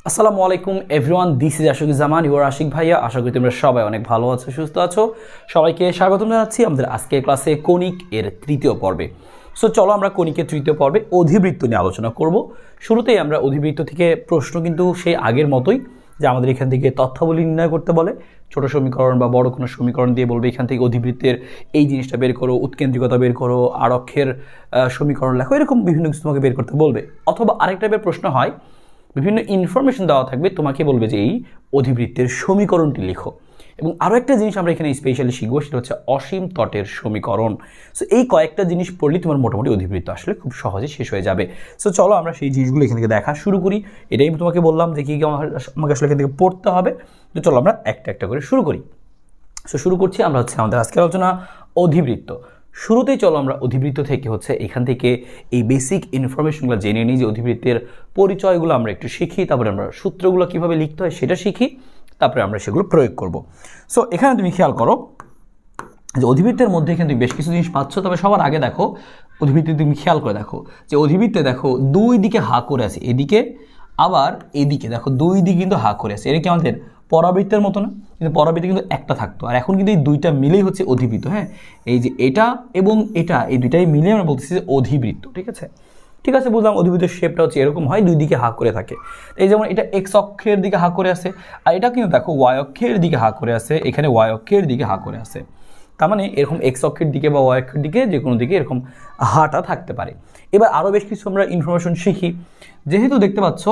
আসসালামু আলাইকুম everyone, this is Ashikuzzaman, your Ashik ভাইয়া। আশা করি তোমরা সবাই অনেক ভালো আছো, সুস্থ আছো। সবাইকে স্বাগতম জানাচ্ছি আমাদের আজকের ক্লাসে কনিক এর তৃতীয় পর্বে। সো চলো আমরা কনিকের তৃতীয় পর্বে অধিবৃত্ত নিয়ে আলোচনা করব। শুরুতেই আমরা অধিবৃত্ত থেকে প্রশ্ন কিন্তু সেই আগের মতোই, যে আমাদের এখান থেকে তথ্যাবলী নির্ণয় করতে বলে, ছোট সমীকরণ বা বড় কোনো সমীকরণ দিয়ে বলবে এখান থেকে অধিবৃত্তের এই জিনিসটা বের করো, উৎকেন্দ্রিকতা বের করো, আরক্ষের সমীকরণ লেখো, এরকম বিভিন্ন কিছু তোমাকে বের করতে বলবে। অথবা আরেক টাইপের প্রশ্ন হয়, বিভিন্ন ইনফরমেশন দেওয়া থাকবে, তোমাকে বলবে যে এই অধিবৃত্তের সমীকরণটি লিখো। এবং আরও একটা জিনিস আমরা এখানে স্পেশালি শিখবো, সেটা হচ্ছে অসীম তটের সমীকরণ। সো এই কয়েকটা জিনিস পড়লে তোমার মোটামুটি অধিবৃত্ত আসলে খুব সহজে শেষ হয়ে যাবে। সো চলো আমরা সেই জিনিসগুলো এখান থেকে দেখা শুরু করি। এটাই তোমাকে বললাম যে কী আমাকে আসলে এখান থেকে পড়তে হবে। তো চলো আমরা একটা একটা করে শুরু করি। সো শুরু করছি আমরা আমাদের আজকের আলোচনা অধিবৃত্ত। শুরুতেই চলো আমরা অধিবৃত্ত থেকে এখান থেকে এই বেসিক ইনফরমেশনগুলো জেনে নিই, যে অধিবৃত্তের পরিচয়গুলো আমরা একটু শিখি, তারপরে আমরা সূত্রগুলো কীভাবে লিখতে হয় সেটা শিখি, তারপরে আমরা সেগুলো প্রয়োগ করব। সো এখানে তুমি খেয়াল করো যে অধিবৃত্তের মধ্যে এখানে তুমি বেশ কিছু জিনিস পাচ্ছ। তবে সবার আগে দেখো অধিবৃত্তে তুমি খেয়াল করে দেখো যে অধিবৃত্তে দেখো দুই দিকে হা করে আছে, এদিকে আবার এদিকে দেখো দুই দিকে কিন্তু হা করে আছে। এটা কি আমাদের পরাবৃত্তের মতো না? কিন্তু পরাবৃত্তে কিন্তু একটা থাকতো, আর এখন কিন্তু এই দুইটা মিলেই হচ্ছে অধিবৃত্ত। হ্যাঁ, এই যে এটা এবং এটা, এই দুইটাই মিলে আমরা বলতেছি যে অধিবৃত্ত। ঠিক আছে, ঠিক আছে, বুঝলাম। অধিবৃত্তের শেপটা হচ্ছে এরকম হয়, দুই দিকে হা করে থাকে। এই যেমন এটা এক্স অক্ষের দিকে হা করে আছে, আর এটা কিন্তু দেখো ওয়াই অক্ষের দিকে হা করে আছে, এখানে ওয়াই অক্ষের দিকে হা করে আছে। তার মানে এরকম এক্স অক্ষের দিকে বা ওয়াই অক্ষের দিকে যে কোনো দিকে এরকম হাটা থাকতে পারে। এবার আরও বেশ কিছু আমরা ইনফরমেশন শিখি। যেহেতু দেখতে পাচ্ছ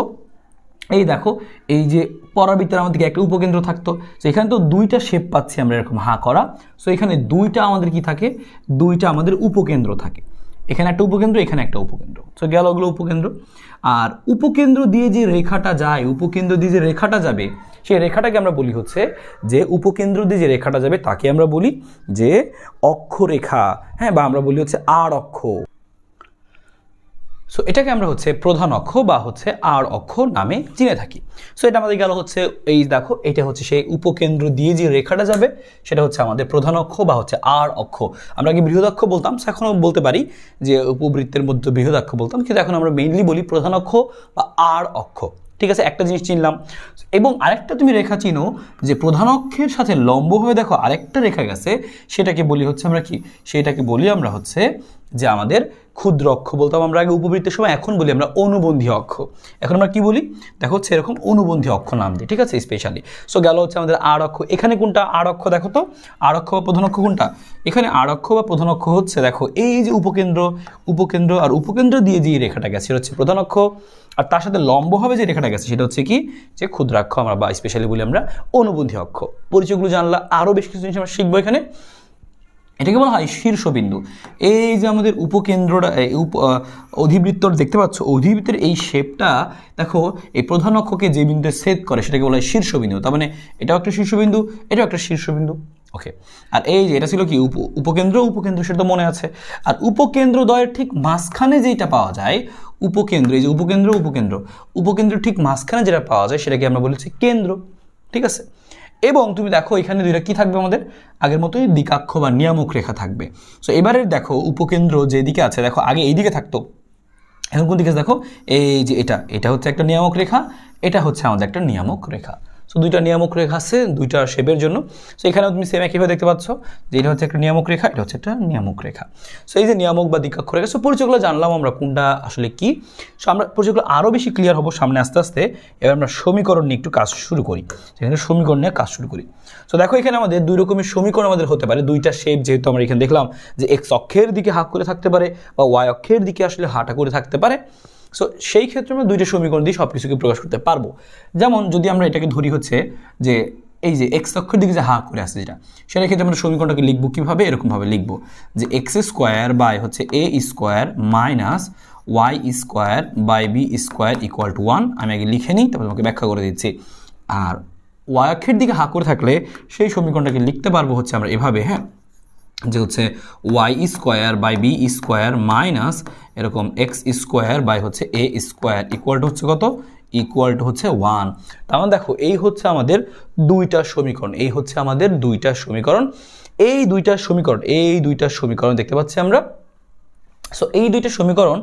এই দেখো এই যে পরাবৃত্তের আমাদেরকে একটা উপকেন্দ্র থাকতো, তো এখানে তো দুইটা শেপ পাচ্ছি আমরা এরকম হা করা। সো এখানে দুইটা আমাদের কি থাকে, দুইটা আমাদের উপকেন্দ্র থাকে। এখানে একটা উপকেন্দ্র, এখানে একটা উপকেন্দ্র। সো গেল ওগুলো উপকেন্দ্র। আর উপকেন্দ্র দিয়ে যে রেখাটা যায়, উপকেন্দ্র দিয়ে যে রেখাটা যাবে, সেই রেখাটাকে আমরা বলি হচ্ছে যে উপকেন্দ্র দিয়ে যে রেখাটা যাবে তাকে আমরা বলি যে অক্ষরেখা। হ্যাঁ, বা আমরা বলি হচ্ছে আর অক্ষ। সো এটাকে আমরা প্রধান অক্ষ বা আর অক্ষ নামে চিনে থাকি। সো এটা আমাদের গেল এই দেখো এটা সেই উপকেন্দ্র দিয়ে যে রেখাটা যাবে সেটা আমাদের প্রধান অক্ষ বা আর অক্ষ। আমরা কি বৃহদাক্ষ বলতাম, এখনও বলতে পারি যে উপবৃত্তের মধ্যে বৃহদাক্ষ বলতাম, কিন্তু এখন আমরা মেইনলি বলি প্রধান অক্ষ বা আর অক্ষ। ঠিক আছে, একটা জিনিস চিনলাম। এবং আরেকটা তুমি রেখা চিনো যে প্রধান অক্ষের সাথে লম্বভাবে দেখো আরেকটা রেখা গেছে, সেটাকে বলি আমরা কি, সেটাকে বলি আমরা যে আমাদের ক্ষুদ্র অক্ষ বলতাম আমরা আগে উপবৃত্তের সময়, এখন বলি আমরা অনুবন্ধী অক্ষ। এখন আমরা কি বলি দেখো এরকম অনুবন্ধী অক্ষ নাম দিই। ঠিক আছে, স্পেশালি। সো গেল আমাদের আর অক্ষ। এখানে কোনটা আর অক্ষ দেখো তো, আর অক্ষ বা প্রধান অক্ষ কোনটা? এখানে আর অক্ষ বা প্রধান অক্ষ দেখো এই যে উপকেন্দ্র, উপকেন্দ্র আর উপকেন্দ্র দিয়ে যে রেখাটা গেছে সেটা প্রধান অক্ষ, আর তার সাথে লম্বভাবে যে রেখাটা গেছে সেটা কি, যে ক্ষুদ্রাক্ষ আমরা বা স্পেশালি বলি আমরা অনুবন্ধী অক্ষ। পরিচয়গুলো জানলা, আরও বেশ কিছু জিনিস আমরা শিখবো এখানে। এটাকে বলা হয় শীর্ষবিন্দু। এই যে আমাদের উপকেন্দ্রটা অধিবৃত্তর দেখতে পাচ্ছ, অধিবৃত্তের এই শেপটা দেখো এই প্রধান অক্ষকে যে বিন্দুতে ছেদ করে সেটাকে বলা হয় শীর্ষবিন্দু। তার মানে এটাও একটা শীর্ষবিন্দু, এটাও একটা শীর্ষবিন্দু। ওকে, আর এই যে এটা ছিল কি উপকেন্দ্র, উপকেন্দ্র সেটা তো মনে আছে। আর উপকেন্দ্র দ্বয়ের ঠিক মাঝখানে যেটা পাওয়া যায় উপকেন্দ্র, এই যে উপকেন্দ্র উপকেন্দ্র উপকেন্দ্র ঠিক মাঝখানে যেটা পাওয়া যায় সেটাকে আমরা বলেছি কেন্দ্র। ঠিক আছে, এবং তুমি দেখো এখানে দুইটা কি থাকবে, আমাদের আগের মতোই দ্বিকাক্ষ বা নিয়ামক রেখা থাকবে। সো এবারে দেখো উপকেন্দ্র যেদিকে আছে, দেখো আগে এইদিকে থাকতো, এখন কোন দিকে দেখো এই যে এটা একটা নিয়ামক রেখা, এটা আমাদের একটা নিয়ামক রেখা। সো দুইটা নিয়ামক রেখা আছে দুইটা শেপের জন্য। সো এখানেও তুমি সেম একইভাবে দেখতে পাচ্ছ যে এটা একটা নিয়ামক রেখা, এটা একটা নিয়ামক রেখা। সো এই যে নিয়ামক বা দ্বিকাক্ষ রেখা, সো পরিচয়গুলো জানলাম আমরা কোনটা আসলে কি। সো আমরা পরিচয়গুলো আরও বেশি ক্লিয়ার হবো সামনে আস্তে আস্তে। এবার আমরা সমীকরণ নিয়ে একটু কাজ শুরু করি, সেখানে সমীকরণ নিয়ে কাজ শুরু করি। সো দেখো এখানে আমাদের দুই রকমের সমীকরণ আমাদের হতে পারে, দুইটা শেপ যেহেতু আমরা এখানে দেখলাম যে এক্স অক্ষের দিকে হাত করে থাকতে পারে বা ওয়াই অক্ষের দিকে আসলে হাঁটা করে থাকতে পারে। সো সেই ক্ষেত্রে আমরা দুইটা সমীকরণ দিয়ে সব কিছুকে প্রকাশ করতে পারবো। যেমন যদি আমরা এটাকে ধরি যে এই যে এক্স অক্ষের দিকে যে হা করে আসছে যেটা, সেটার ক্ষেত্রে আমরা সমীকরণটাকে লিখবো কীভাবে, এরকমভাবে লিখবো যে x square by A square minus y square by B square equal to 1। আমি আগে লিখে নিই, তারপর তোমাকে ব্যাখ্যা করে দিচ্ছি। আর ওয়াই অক্ষের দিকে হা করে থাকলে সেই সমীকরণটাকে লিখতে পারবো আমরা এভাবে, হ্যাঁ, যে Y square by B square minus এরকম x square by A square equal to কত, ইকুয়াল টু 1। তার মানে দেখো এই আমাদের দুইটা সমীকরণ, এই আমাদের দুইটা সমীকরণ, এই দুইটা সমীকরণ দেখতে পাচ্ছি আমরা। সো এই দুইটা সমীকরণ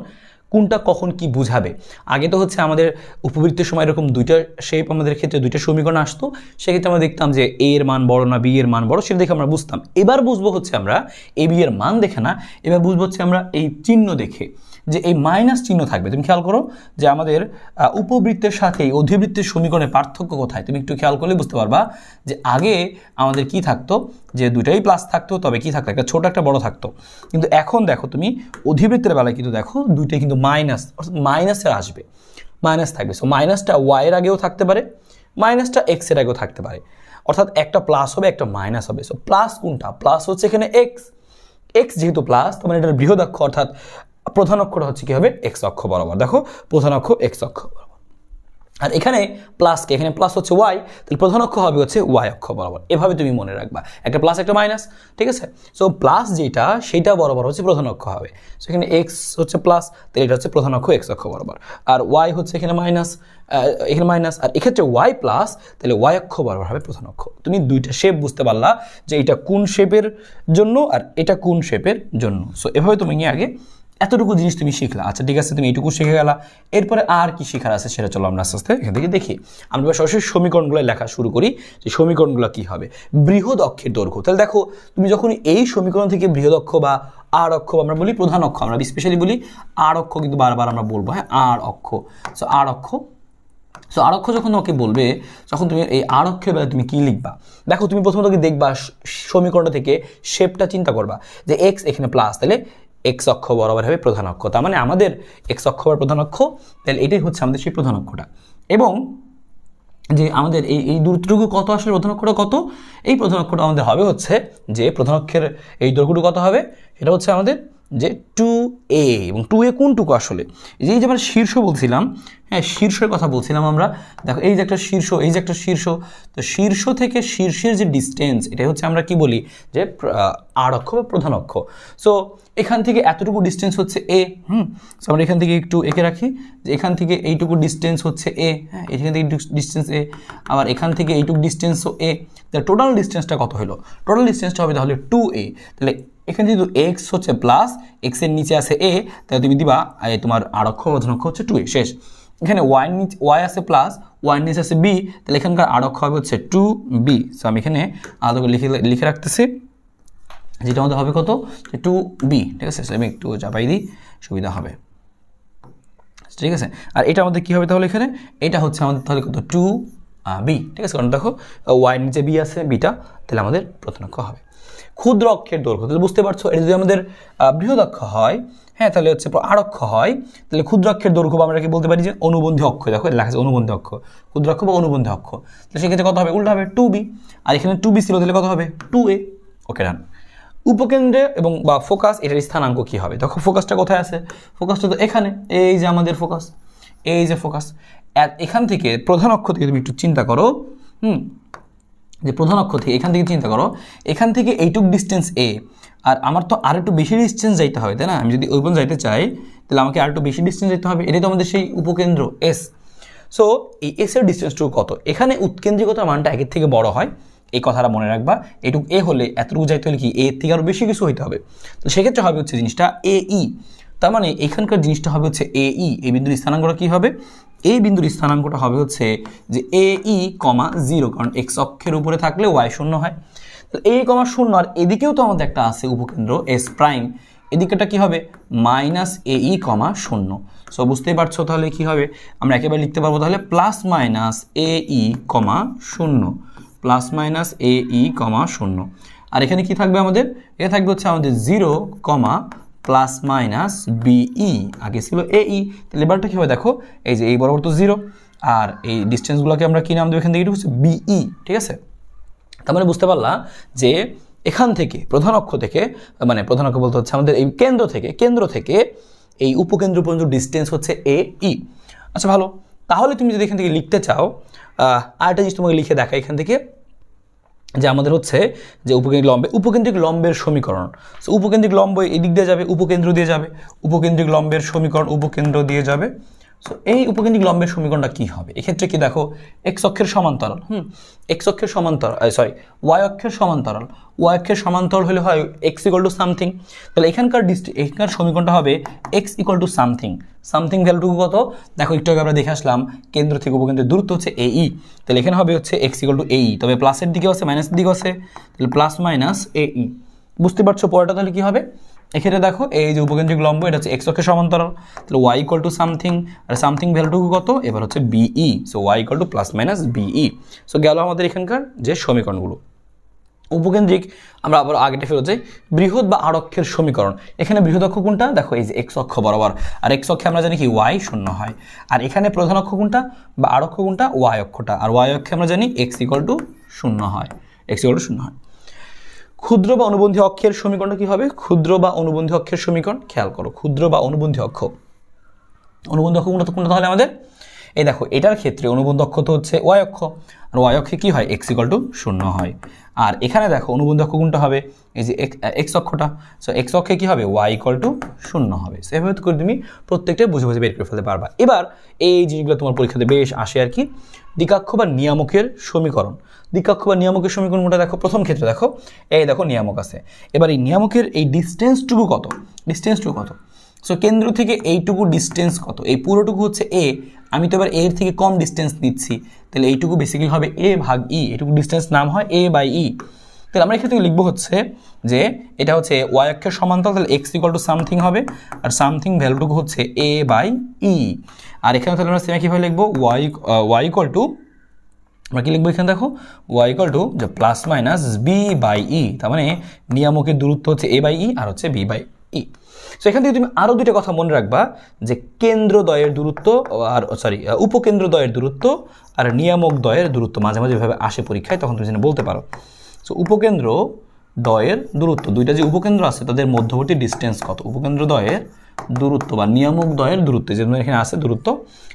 কোনটা কখন কি বুঝাবে। আগে তো হচ্ছে আমাদের উপবৃত্তের সময় এরকম দুইটা শেপ আমাদের ক্ষেত্রে দুইটা সমীকরণ আসতো, সেক্ষেত্রে আমরা দেখতাম যে এ এর মান বড় না বি এর মান বড়, সেটা দেখে আমরা বুঝতাম। এবার বুঝবো হচ্ছে আমরা এ বি এর মান দেখে না, এবার বুঝবো হচ্ছে আমরা এই চিহ্ন দেখে, যে এই মাইনাস চিহ্ন থাকবে। তুমি খেয়াল করো যে আমাদের উপবৃত্তের সাথে অধিবৃত্তের সমীকরণের পার্থক্য কোথায়, তুমি একটু খেয়াল করলে বুঝতে পারবা যে আগে আমাদের কি থাকতো, যে দুইটাই প্লাস থাকতো, তবে কি থাকতো, একটা ছোট একটা বড় থাকতো। কিন্তু এখন দেখো তুমি অধিবৃত্তের বেলায় কিন্তু দেখো দুইটাই কিন্তু মাইনাস, অর্থাৎ মাইনাসের আসবে, মাইনাস থাকবে। সো মাইনাসটা ওয়াই এর আগেও থাকতে পারে, মাইনাসটা এক্স এর আগেও থাকতে পারে, অর্থাৎ একটা প্লাস হবে একটা মাইনাস হবে। সো প্লাস কোনটা, প্লাস হচ্ছে এখানে এক্স, এক্স যেহেতু প্লাস তার মানে এটার বৃহৎ অক্ষ অর্থাৎ প্রধান অক্ষরটা হচ্ছে কি হবে এক্স অক্ষ বরাবর। দেখো প্রধান অক্ষ এক্স অক্ষ বরাবর, আর এখানে প্লাসকে, এখানে প্লাস হচ্ছে ওয়াই, তাহলে প্রধান অক্ষ হবে হচ্ছে ওয়াই অক্ষ বরাবর। এভাবে তুমি মনে রাখবা, একটা প্লাস একটা মাইনাস, ঠিক আছে। সো প্লাস যেটা সেইটা বরাবর হচ্ছে প্রধান অক্ষ হবে। সো এখানে এক্স হচ্ছে প্লাস, তাহলে এটা হচ্ছে প্রধান অক্ষ এক্স অক্ষ বরাবর, আর ওয়াই হচ্ছে এখানে মাইনাস, এখানে মাইনাস, আর এক্ষেত্রে ওয়াই প্লাস, তাহলে ওয়াই অক্ষ বরাবর হবে প্রধান অক্ষ। তুমি দুইটা শেপ বুঝতে পারলা যে এটা কোন শেপের জন্য আর এটা কোন শেপের জন্য। সো এভাবে তুমি নিয়ে আগে এতটুকু জিনিস তুমি শিখলা। আচ্ছা ঠিক আছে, তুমি এইটুকু শিখে গেলা, এরপরে আর কি শেখার আছে সেটা চলো আমরা আস্তে আস্তে এখান থেকে দেখি। আমরা সরাসরি সমীকরণগুলো লেখা শুরু করি, যে সমীকরণগুলো কি হবে। বৃহৎ অক্ষের দৈর্ঘ্য, তাহলে দেখো তুমি যখন এই সমীকরণ থেকে বৃহৎ অক্ষ বা আর অক্ষ, আমরা বলি প্রধান অক্ষ, আমরা স্পেশালি বলি আর অক্ষ, কিন্তু বারবার আমরা বলবো হ্যাঁ আর অক্ষ। সো আর অক্ষ, সো আর অক্ষ যখন তোমাকে বলবে, যখন তুমি এই আর অক্ষের বেলায় তুমি কি লিখবা, দেখো তুমি প্রথমত কি দেখবা সমীকরণটা থেকে শেপটা চিন্তা করবা যে এক্স এখানে প্লাস, তাহলে এক্স অক্ষ বরাবর হবে প্রধান অক্ষ, তার মানে আমাদের এক্স অক্ষ বরাবর প্রধান অক্ষ, তাহলে এটাই হচ্ছে আমাদের সেই প্রধান অক্ষটা। এবং যে আমাদের এই দূরত্বটুকু কত আসলে প্রধান অক্ষটা কত, এই প্রধান অক্ষটা আমাদের হবে হচ্ছে যে প্রধান অক্ষের এই দৈর্ঘ্যটুকু কত হবে, এটা হচ্ছে আমাদের যে 2a, এবং 2a কোনটুকু আসলে, এই যে আমরা শীর্ষ বলছিলাম, হ্যাঁ শীর্ষের কথা বলছিলাম আমরা। দেখো এই যে একটা শীর্ষ, এই যে একটা শীর্ষ, তো শীর্ষ থেকে শীর্ষের যে ডিস্টেন্স, এটাই হচ্ছে আমরা কি বলি যে আর অক্ষ বা প্রধান অক্ষ। সো এখান থেকে এতটুকু ডিস্টেন্স হচ্ছে এ, সো আমরা এখান থেকে একটু এঁকে রাখি যে এখান থেকে এইটুকু ডিস্টেন্স হচ্ছে এ, হ্যাঁ এখান থেকে ডিস্টেন্স এ, আবার এখান থেকে এইটুকু ডিস্টেন্সও এ, তাহলে টোটাল ডিস্টেন্সটা কত হলো, টোটাল ডিস্টেন্সটা হবে তাহলে 2a। তাহলে এখানে যেহেতু এক্স হচ্ছে প্লাস, এক্সের নিচে আছে এ, তাহলে তুমি দিবা তোমার আর অক্ষ প্রধান অক্ষ হচ্ছে 2a, শেষ। এখানে ওয়াই আছে প্লাস, ওয়াই নিচে আছে বি, তাহলে এখানকার আর অক্ষ হবে হচ্ছে 2b। সো আমি এখানে আলাদা করে লিখে রাখতেছি, যেটা আমাদের হবে কত 2b, ঠিক আছে। আমি একটু চাপাই দিই, সুবিধা হবে, ঠিক আছে। আর এটা আমাদের কি হবে তাহলে, এখানে এটা হচ্ছে আমাদের তাহলে কত 2b, ঠিক আছে, কারণ দেখো ওয়াই নিচে বি আছে, বিটা, তাহলে আমাদের প্রধান অক্ষ হবে। ক্ষুদ্র অক্ষের দৈর্ঘ্য, তাহলে বুঝতে পারছো এটা যদি আমাদের বৃহৎ অক্ষ হয়, হ্যাঁ তাহলে হচ্ছে আর অক্ষ হয়, তাহলে ক্ষুদ্র অক্ষের দৈর্ঘ্য আমরা কি বলতে পারি যে অনুবন্ধী অক্ষ, দেখো লেখা আছে অনুবন্ধী অক্ষ, ক্ষুদ্র অক্ষ বা অনুবন্ধী অক্ষ, তাহলে সেক্ষেত্রে কত হবে, উল্টা হবে 2b, আর এখানে 2b ছিল তাহলে কত হবে 2a। ওকে ডান। উপকেন্দ্রে এবং বা ফোকাস, এটার স্থানাঙ্ক কি হবে, দেখো ফোকাসটা কোথায় আছে, ফোকাসটা তো এখানে, এই যে আমাদের ফোকাস, এই যে ফোকাস, এখান থেকে প্রধান অক্ষ থেকে তুমি একটু চিন্তা করো, যে প্রধান অক্ষ থেকে এখান থেকে চিন্তা করো, এখান থেকে এইটুক ডিস্টেন্স এ, আর আমার তো আর একটু বেশি ডিস্টেন্স যাইতে হবে, তাই না, আমি যদি ওই পর্যন্ত যাইতে চাই তাহলে আমাকে আর একটু বেশি ডিস্টেন্স যেতে হবে, এটাই তো আমাদের সেই উপকেন্দ্র এস। সো এই এস এর ডিস্টেন্সটুকু কত, এখানে উৎকেন্দ্রিকতার মানটা আগের থেকে বড় হয়, এই কথাটা মনে রাখবা। এটুকু এ হলে এতটুকু যাইতে হলে কি এর থেকে আরও বেশি কিছু হইতে হবে, তো সেক্ষেত্রে হবে হচ্ছে জিনিসটা এ ই, তার মানে এখানকার জিনিসটা হবে হচ্ছে এ ই, এই বিন্দুর স্থানাঙ্কটা কী হবে, এই বিন্দুর স্থানাঙ্কটা হবে হচ্ছে যে এ ই, 0, কারণ এক্স অক্ষের উপরে থাকলে ওয়াই শূন্য হয়, তো এ, 0, আর এদিকেও তো আমাদের একটা আছে উপকেন্দ্র এস প্রাইম, এদিকেটা কি হবে মাইনাস এ ই, 0। সো বুঝতেই পারছো তাহলে কি হবে, আমরা একেবারে লিখতে পারবো তাহলে plus minus A E, 0, plus minus A ই, 0। আর এখানে কি থাকবে আমাদের, এখানে থাকবে হচ্ছে আমাদের 0, প্লাস মাইনাস বিই, আগে ছিল এই, তাহলে এবারটা কী হবে দেখো, এই যে এই বরাবর তো 0, আর এই ডিস্টেন্সগুলোকে আমরা কী নাম দেবো এখান থেকে, এটা হচ্ছে বিই, ঠিক আছে। তার মানে বুঝতে পারলাম যে এখান থেকে প্রধান অক্ষ থেকে, মানে প্রধান অক্ষ বলতে হচ্ছে আমাদের এই কেন্দ্র থেকে এই উপকেন্দ্র পর্যন্ত ডিস্টেন্স হচ্ছে এ ই। আচ্ছা ভালো, তাহলে তুমি যদি এখান থেকে লিখতে চাও, আরেকটা জিনিস তোমাকে লিখে দেখা এখান থেকে, যে আমাদের হচ্ছে যে উপকেন্দ্রিক লম্বের সমীকরণ। সো উপকেন্দ্রিক লম্ব এই দিক দিয়ে যাবে, উপকেন্দ্র দিয়ে যাবে, উপকেন্দ্রিক লম্বের সমীকরণ উপকেন্দ্র দিয়ে যাবে। সো এই উপকেন্দ্রিক লম্বের সমীকরণটা কী হবে, এক্ষেত্রে কি দেখো এক্স অক্ষের সমান্তরাল, এক্স অক্ষের সমান্তরাল, ওয়াই অক্ষের সমান্তরাল, ওয়াই অক্ষের সমান্তরাল হলে হয় এক্স ইকুয়াল টু সামথিং, তাহলে এখানকার সমীকরণটা হবে X equal to something, something ভ্যালুটুকু কত, দেখো একটু আগে আমরা দেখে আসলাম কেন্দ্র থেকে উপকেন্দ্রের দূরত্ব হচ্ছে এই, তাহলে এখানে হবে হচ্ছে x ইকুয়াল টু এই, তবে প্লাসের দিকে আছে মাইনাসের দিকে আছে, তাহলে প্লাস মাইনাস এই। বুঝতে পারছো পরেরটা তাহলে কি হবে, এক্ষেত্রে দেখো এই যে উপকেন্দ্রিক লম্ব এটা হচ্ছে এক্স অক্ষের সমান্তরাল, তাহলে y ইকুয়াল টু সামথিং, আর সামথিং ভ্যালুটুকু কত, এবার হচ্ছে B E, so y equal to plus minus B E. So গেল আমাদের এখানকার যে সমীকরণগুলো। উপকেন্দ্রিক আমরা আবার আগেটা ফেরত যাই, বৃহৎ বা আড়ক্ষের সমীকরণ। এখানে বৃহৎ অক্ষ কোনটা, দেখো এই যে এক্স অক্ষ বরাবর, আর এক্স অক্ষে আমরা জানি কি y শূন্য হয়, আর এখানে প্রধান অক্ষ কোনটা বা আড়ক্ষ কোনটা, y অক্ষটা, আর y অক্ষে আমরা জানি x ইকুয়াল টু শূন্য হয়, x ইকুয়াল টু শূন্য হয়। ক্ষুদ্র বা অনুবন্ধী অক্ষের সমীকরণটা কি হবে, ক্ষুদ্র বা অনুবন্ধী অক্ষের সমীকরণ, খেয়াল করো ক্ষুদ্র বা অনুবন্ধী অক্ষ, অনুবন্ধী অক্ষ কোনটা তাহলে আমাদের, এই দেখো এটার ক্ষেত্রে অনুবন্ধ অক্ষ তো হচ্ছে y অক্ষ, আর y অক্ষে কি হয় x ইকুয়াল টু শূন্য হয়, আর এখানে দেখো অনুবন্ধ অক্ষ কোনটা হবে, এই যে x অক্ষটা, সো x অক্ষে কি হবে y ইকুয়াল টু শূন্য হবে। সেভাবে করে তুমি প্রত্যেকটা বুঝে বুঝে বের করে ফেলতে পারবা। এবার এই জিনিসগুলো তোমার পরীক্ষাতে বেশ আসে আর কি, দ্বিকাক্ষ বা নিয়ামকের সমীকরণ। দ্বিকাক্ষ বা নিয়ামকের সমীকরণ কোনটা, দেখো প্রথম ক্ষেত্রে দেখো এই দেখো নিয়ামক আছে, এবার এই নিয়ামকের এই ডিস্টেন্সটুকু কত, ডিস্টেন্সটুকু কত, সো কেন্দ্র থেকে এইটুকু ডিস্টেন্স কত, এই পুরোটুকু হচ্ছে এ, আমি তো এবার এর থেকে কম ডিস্টেন্স নিচ্ছি, তাহলে এইটুকু বেসিক্যালি হবে এ ভাগ ই, এটুকু ডিস্টেন্স নাম হয় এ বাই ই। তাহলে আমরা এখান থেকে লিখবো হচ্ছে যে এটা হচ্ছে ওয়াই অক্ষের সমান্তরাল, তাহলে এক্স ইকুয়াল টু সামথিং হবে, আর সামথিং ভ্যালুটুকু হচ্ছে এ বাই ই। আর এখানে তাহলে আমরা সেম কীভাবে লিখবো, ওয়াই ইকুয়াল টু, আমরা কি লিখবো এখানে দেখো ওয়াই ইকুয়াল টু যে প্লাস মাইনাস বি বাই ই, তার মানে নিয়ামকের দূরত্ব হচ্ছে এ বাই ই আর হচ্ছে বি বাই ই। সো এখান থেকে তুমি আরও দুইটা কথা মনে রাখবা, যে কেন্দ্রদ্বয়ের দূরত্ব আর উপকেন্দ্রদ্বয়ের দূরত্ব আর নিয়ামক দ্বয়ের দূরত্ব মাঝে মাঝে এভাবে আসে পরীক্ষায়, তখন তুমি যেন বলতে পারো। সো উপকেন্দ্র দ্বয়ের দূরত্ব, দুইটা যে উপকেন্দ্র আছে তাদের মধ্যবর্তী ডিস্টেন্স কত, উপকেন্দ্র দ্বয়ের দূরত্ব বা নিয়ামক দ্বয়ের দূরত্ব, যেমন এখানে আছে দূরত্ব,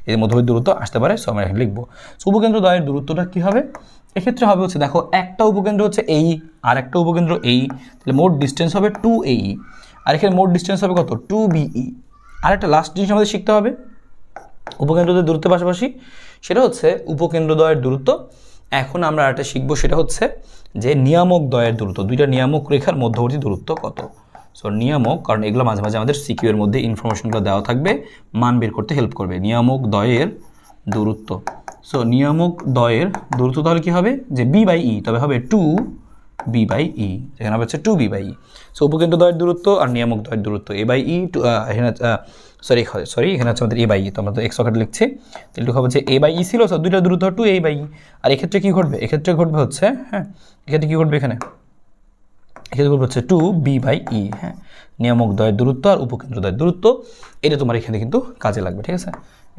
এই মধ্যবর্তী দূরত্ব আসতে পারে, সো আমরা এখানে লিখবো। সো উপকেন্দ্র দ্বয়ের দূরত্বটা কী হবে, এক্ষেত্রে হবে হচ্ছে দেখো একটা উপকেন্দ্র হচ্ছে এই আর একটা উপকেন্দ্র এই, তাহলে মোট ডিস্টেন্স হবে 2AE, আর এখানে মোট ডিস্টেন্স হবে কত 2BE। আর একটা লাস্ট জিনিস আমাদের শিখতে হবে উপকেন্দ্রদ্বয়ের দূরত্বের পাশাপাশি, সেটা হচ্ছে উপকেন্দ্রদ্বয়ের দূরত্ব। এখন আমরা আরেকটা শিখবো, সেটা হচ্ছে যে নিয়ামক দ্বয়ের দূরত্ব, দুইটা নিয়ামক রেখার মধ্যবর্তী দূরত্ব কত। সো নিয়ামক, কারণ এগুলো মাঝে মাঝে আমাদের সিকিউ এর মধ্যে ইনফরমেশনগুলো দেওয়া থাকবে, মান বের করতে হেল্প করবে। নিয়ামক দ্বয়ের দূরত্ব, সো নিয়ামক দ্বয়ের দূরত্ব তাহলে কী হবে, যে বি বাই ই, তবে হবে 2B বাই ই, এখানে হবে হচ্ছে 2B বাই ই। সো উপকেন্দ্র দ্বয়ের দূরত্ব আর নিয়ামক দ্বয়ের দূরত্ব এ বাই ই, এখানে সরি এখানে হচ্ছে আমাদের এ বাই ই, তো আমরা তো এক্স অক্ষরে লিখছি, তাহলে হবে যে এ বাই ই ছিল, সো দুইটা দূরত্ব 2A বাই ই। আর এক্ষেত্রে কী ঘটবে, এক্ষেত্রে ঘটবে হচ্ছে এক্ষেত্রে কী ঘটবে, এক্ষেত্রে ঘটবে হচ্ছে 2B বাই ই। নিয়ামক দ্বয়ের দূরত্ব আর উপকেন্দ্র দ্বয়ের দূরত্ব, এটা তোমার এখানে কিন্তু কাজে লাগবে, ঠিক আছে।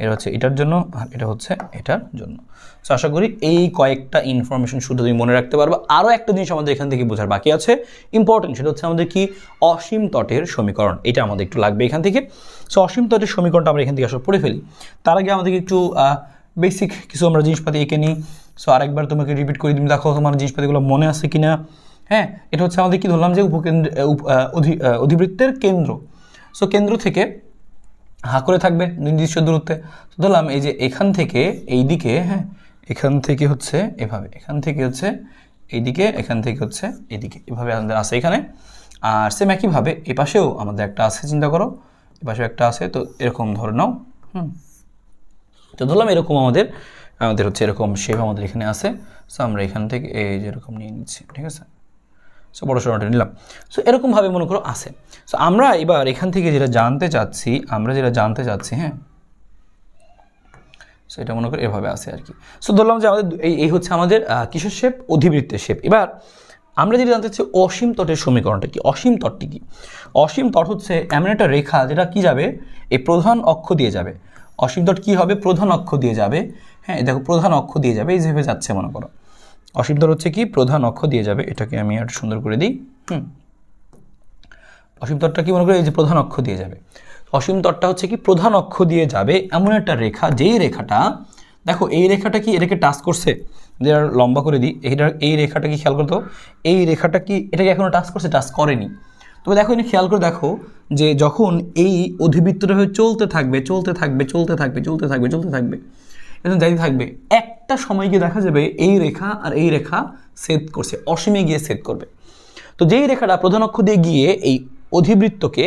এটা হচ্ছে এটার জন্য আর এটা হচ্ছে এটার জন্য। সো আশা করি এই কয়েকটা ইনফরমেশন শুধু তুমি মনে রাখতে পারবে। আরও একটা জিনিস আমাদের এখান থেকে বোঝার বাকি আছে ইম্পর্টেন্ট, সেটা হচ্ছে আমাদের কি অসীম তটের সমীকরণ, এটা আমাদের একটু লাগবে এখান থেকে। সো অসীম তটের সমীকরণটা আমরা এখান থেকে আসলে পড়ে ফেলি, তার আগে আমাদেরকে একটু বেসিক কিছু আমরা জিনিসপাতি এঁকে নিই। সো আরেকবার তোমাকে রিপিট করে তুমি দেখো তোমার জিনিসপাতিগুলো মনে আছে কিনা। এটা হচ্ছে আমাদের কি ধরলাম, যে অধিবৃত্তের কেন্দ্র। সো কেন্দ্র থেকে করে থাকবে নির্দিষ্ট দূরত্বে। ধরলাম এই যে এখান থেকে এই দিকে, এখান থেকে হচ্ছে এভাবে, এখান থেকে হচ্ছে এইদিকে, এখান থেকে হচ্ছে এদিকে, এভাবে আমাদের আছে এখানে। আর সেম একইভাবে এ পাশেও আমাদের একটা আছে, চিন্তা করো এ পাশেও একটা আছে, তো এরকম ধরে নাও। তো ধরলাম এরকম আমাদের হচ্ছে এরকম শেপ আমাদের এখানে আছে। সো আমরা এখান থেকে এই যেরকম নিয়ে নিচ্ছি, ঠিক আছে। সো বড় সড়োটা নিলাম। সো এরকমভাবে মনে করো আছে। সো আমরা এবার এখান থেকে যেটা জানতে চাচ্ছি, সো এটা মনে করো এভাবে আছে আর কি। সো ধরলাম যে আমাদের এই হচ্ছে আমাদের কিসের শেপ, অধিবৃত্তের শেপ। এবার আমরা যেটা জানতে চাচ্ছি অসীম তটের সমীকরণটা কি, অসীম তটটি কি। অসীম তট হচ্ছে এমন একটা রেখা যেটা কি যাবে, এই প্রধান অক্ষ দিয়ে যাবে। অসীম তট কী হবে, প্রধান অক্ষ দিয়ে যাবে। দেখো প্রধান অক্ষ দিয়ে যাবে, এই যেভাবে যাচ্ছে মনে করো। অসীম তট হচ্ছে কি প্রধান অক্ষ দিয়ে যাবে, এটাকে আমি একটু সুন্দর করে দিই। অসীম তটটা কি মনে করি, এই যে প্রধান অক্ষ দিয়ে যাবে। অসীম তটটা হচ্ছে কি প্রধান অক্ষ দিয়ে যাবে এমন একটা রেখা, যেই রেখাটা দেখো এই রেখাটা কি এটাকে টাচ করছে, যেটা লম্বা করে দিই, এই রেখাটা কি খেয়াল করতো, এই রেখাটা কি এটাকে এখনো টাচ করছে, টাচ করেনি। তবে দেখো এখানে খেয়াল করে দেখো যে যখন এই অধিবৃত্তটা হয়ে চলতে থাকবে এখন যাইতে থাকবে, একটা সময় গিয়ে দেখা যাবে এই রেখা আর এই রেখা ছেদ করছে, অসীমে গিয়ে ছেদ করবে। তো যেই রেখাটা প্রধান অক্ষ দিয়ে গিয়ে এই অধিবৃত্তকে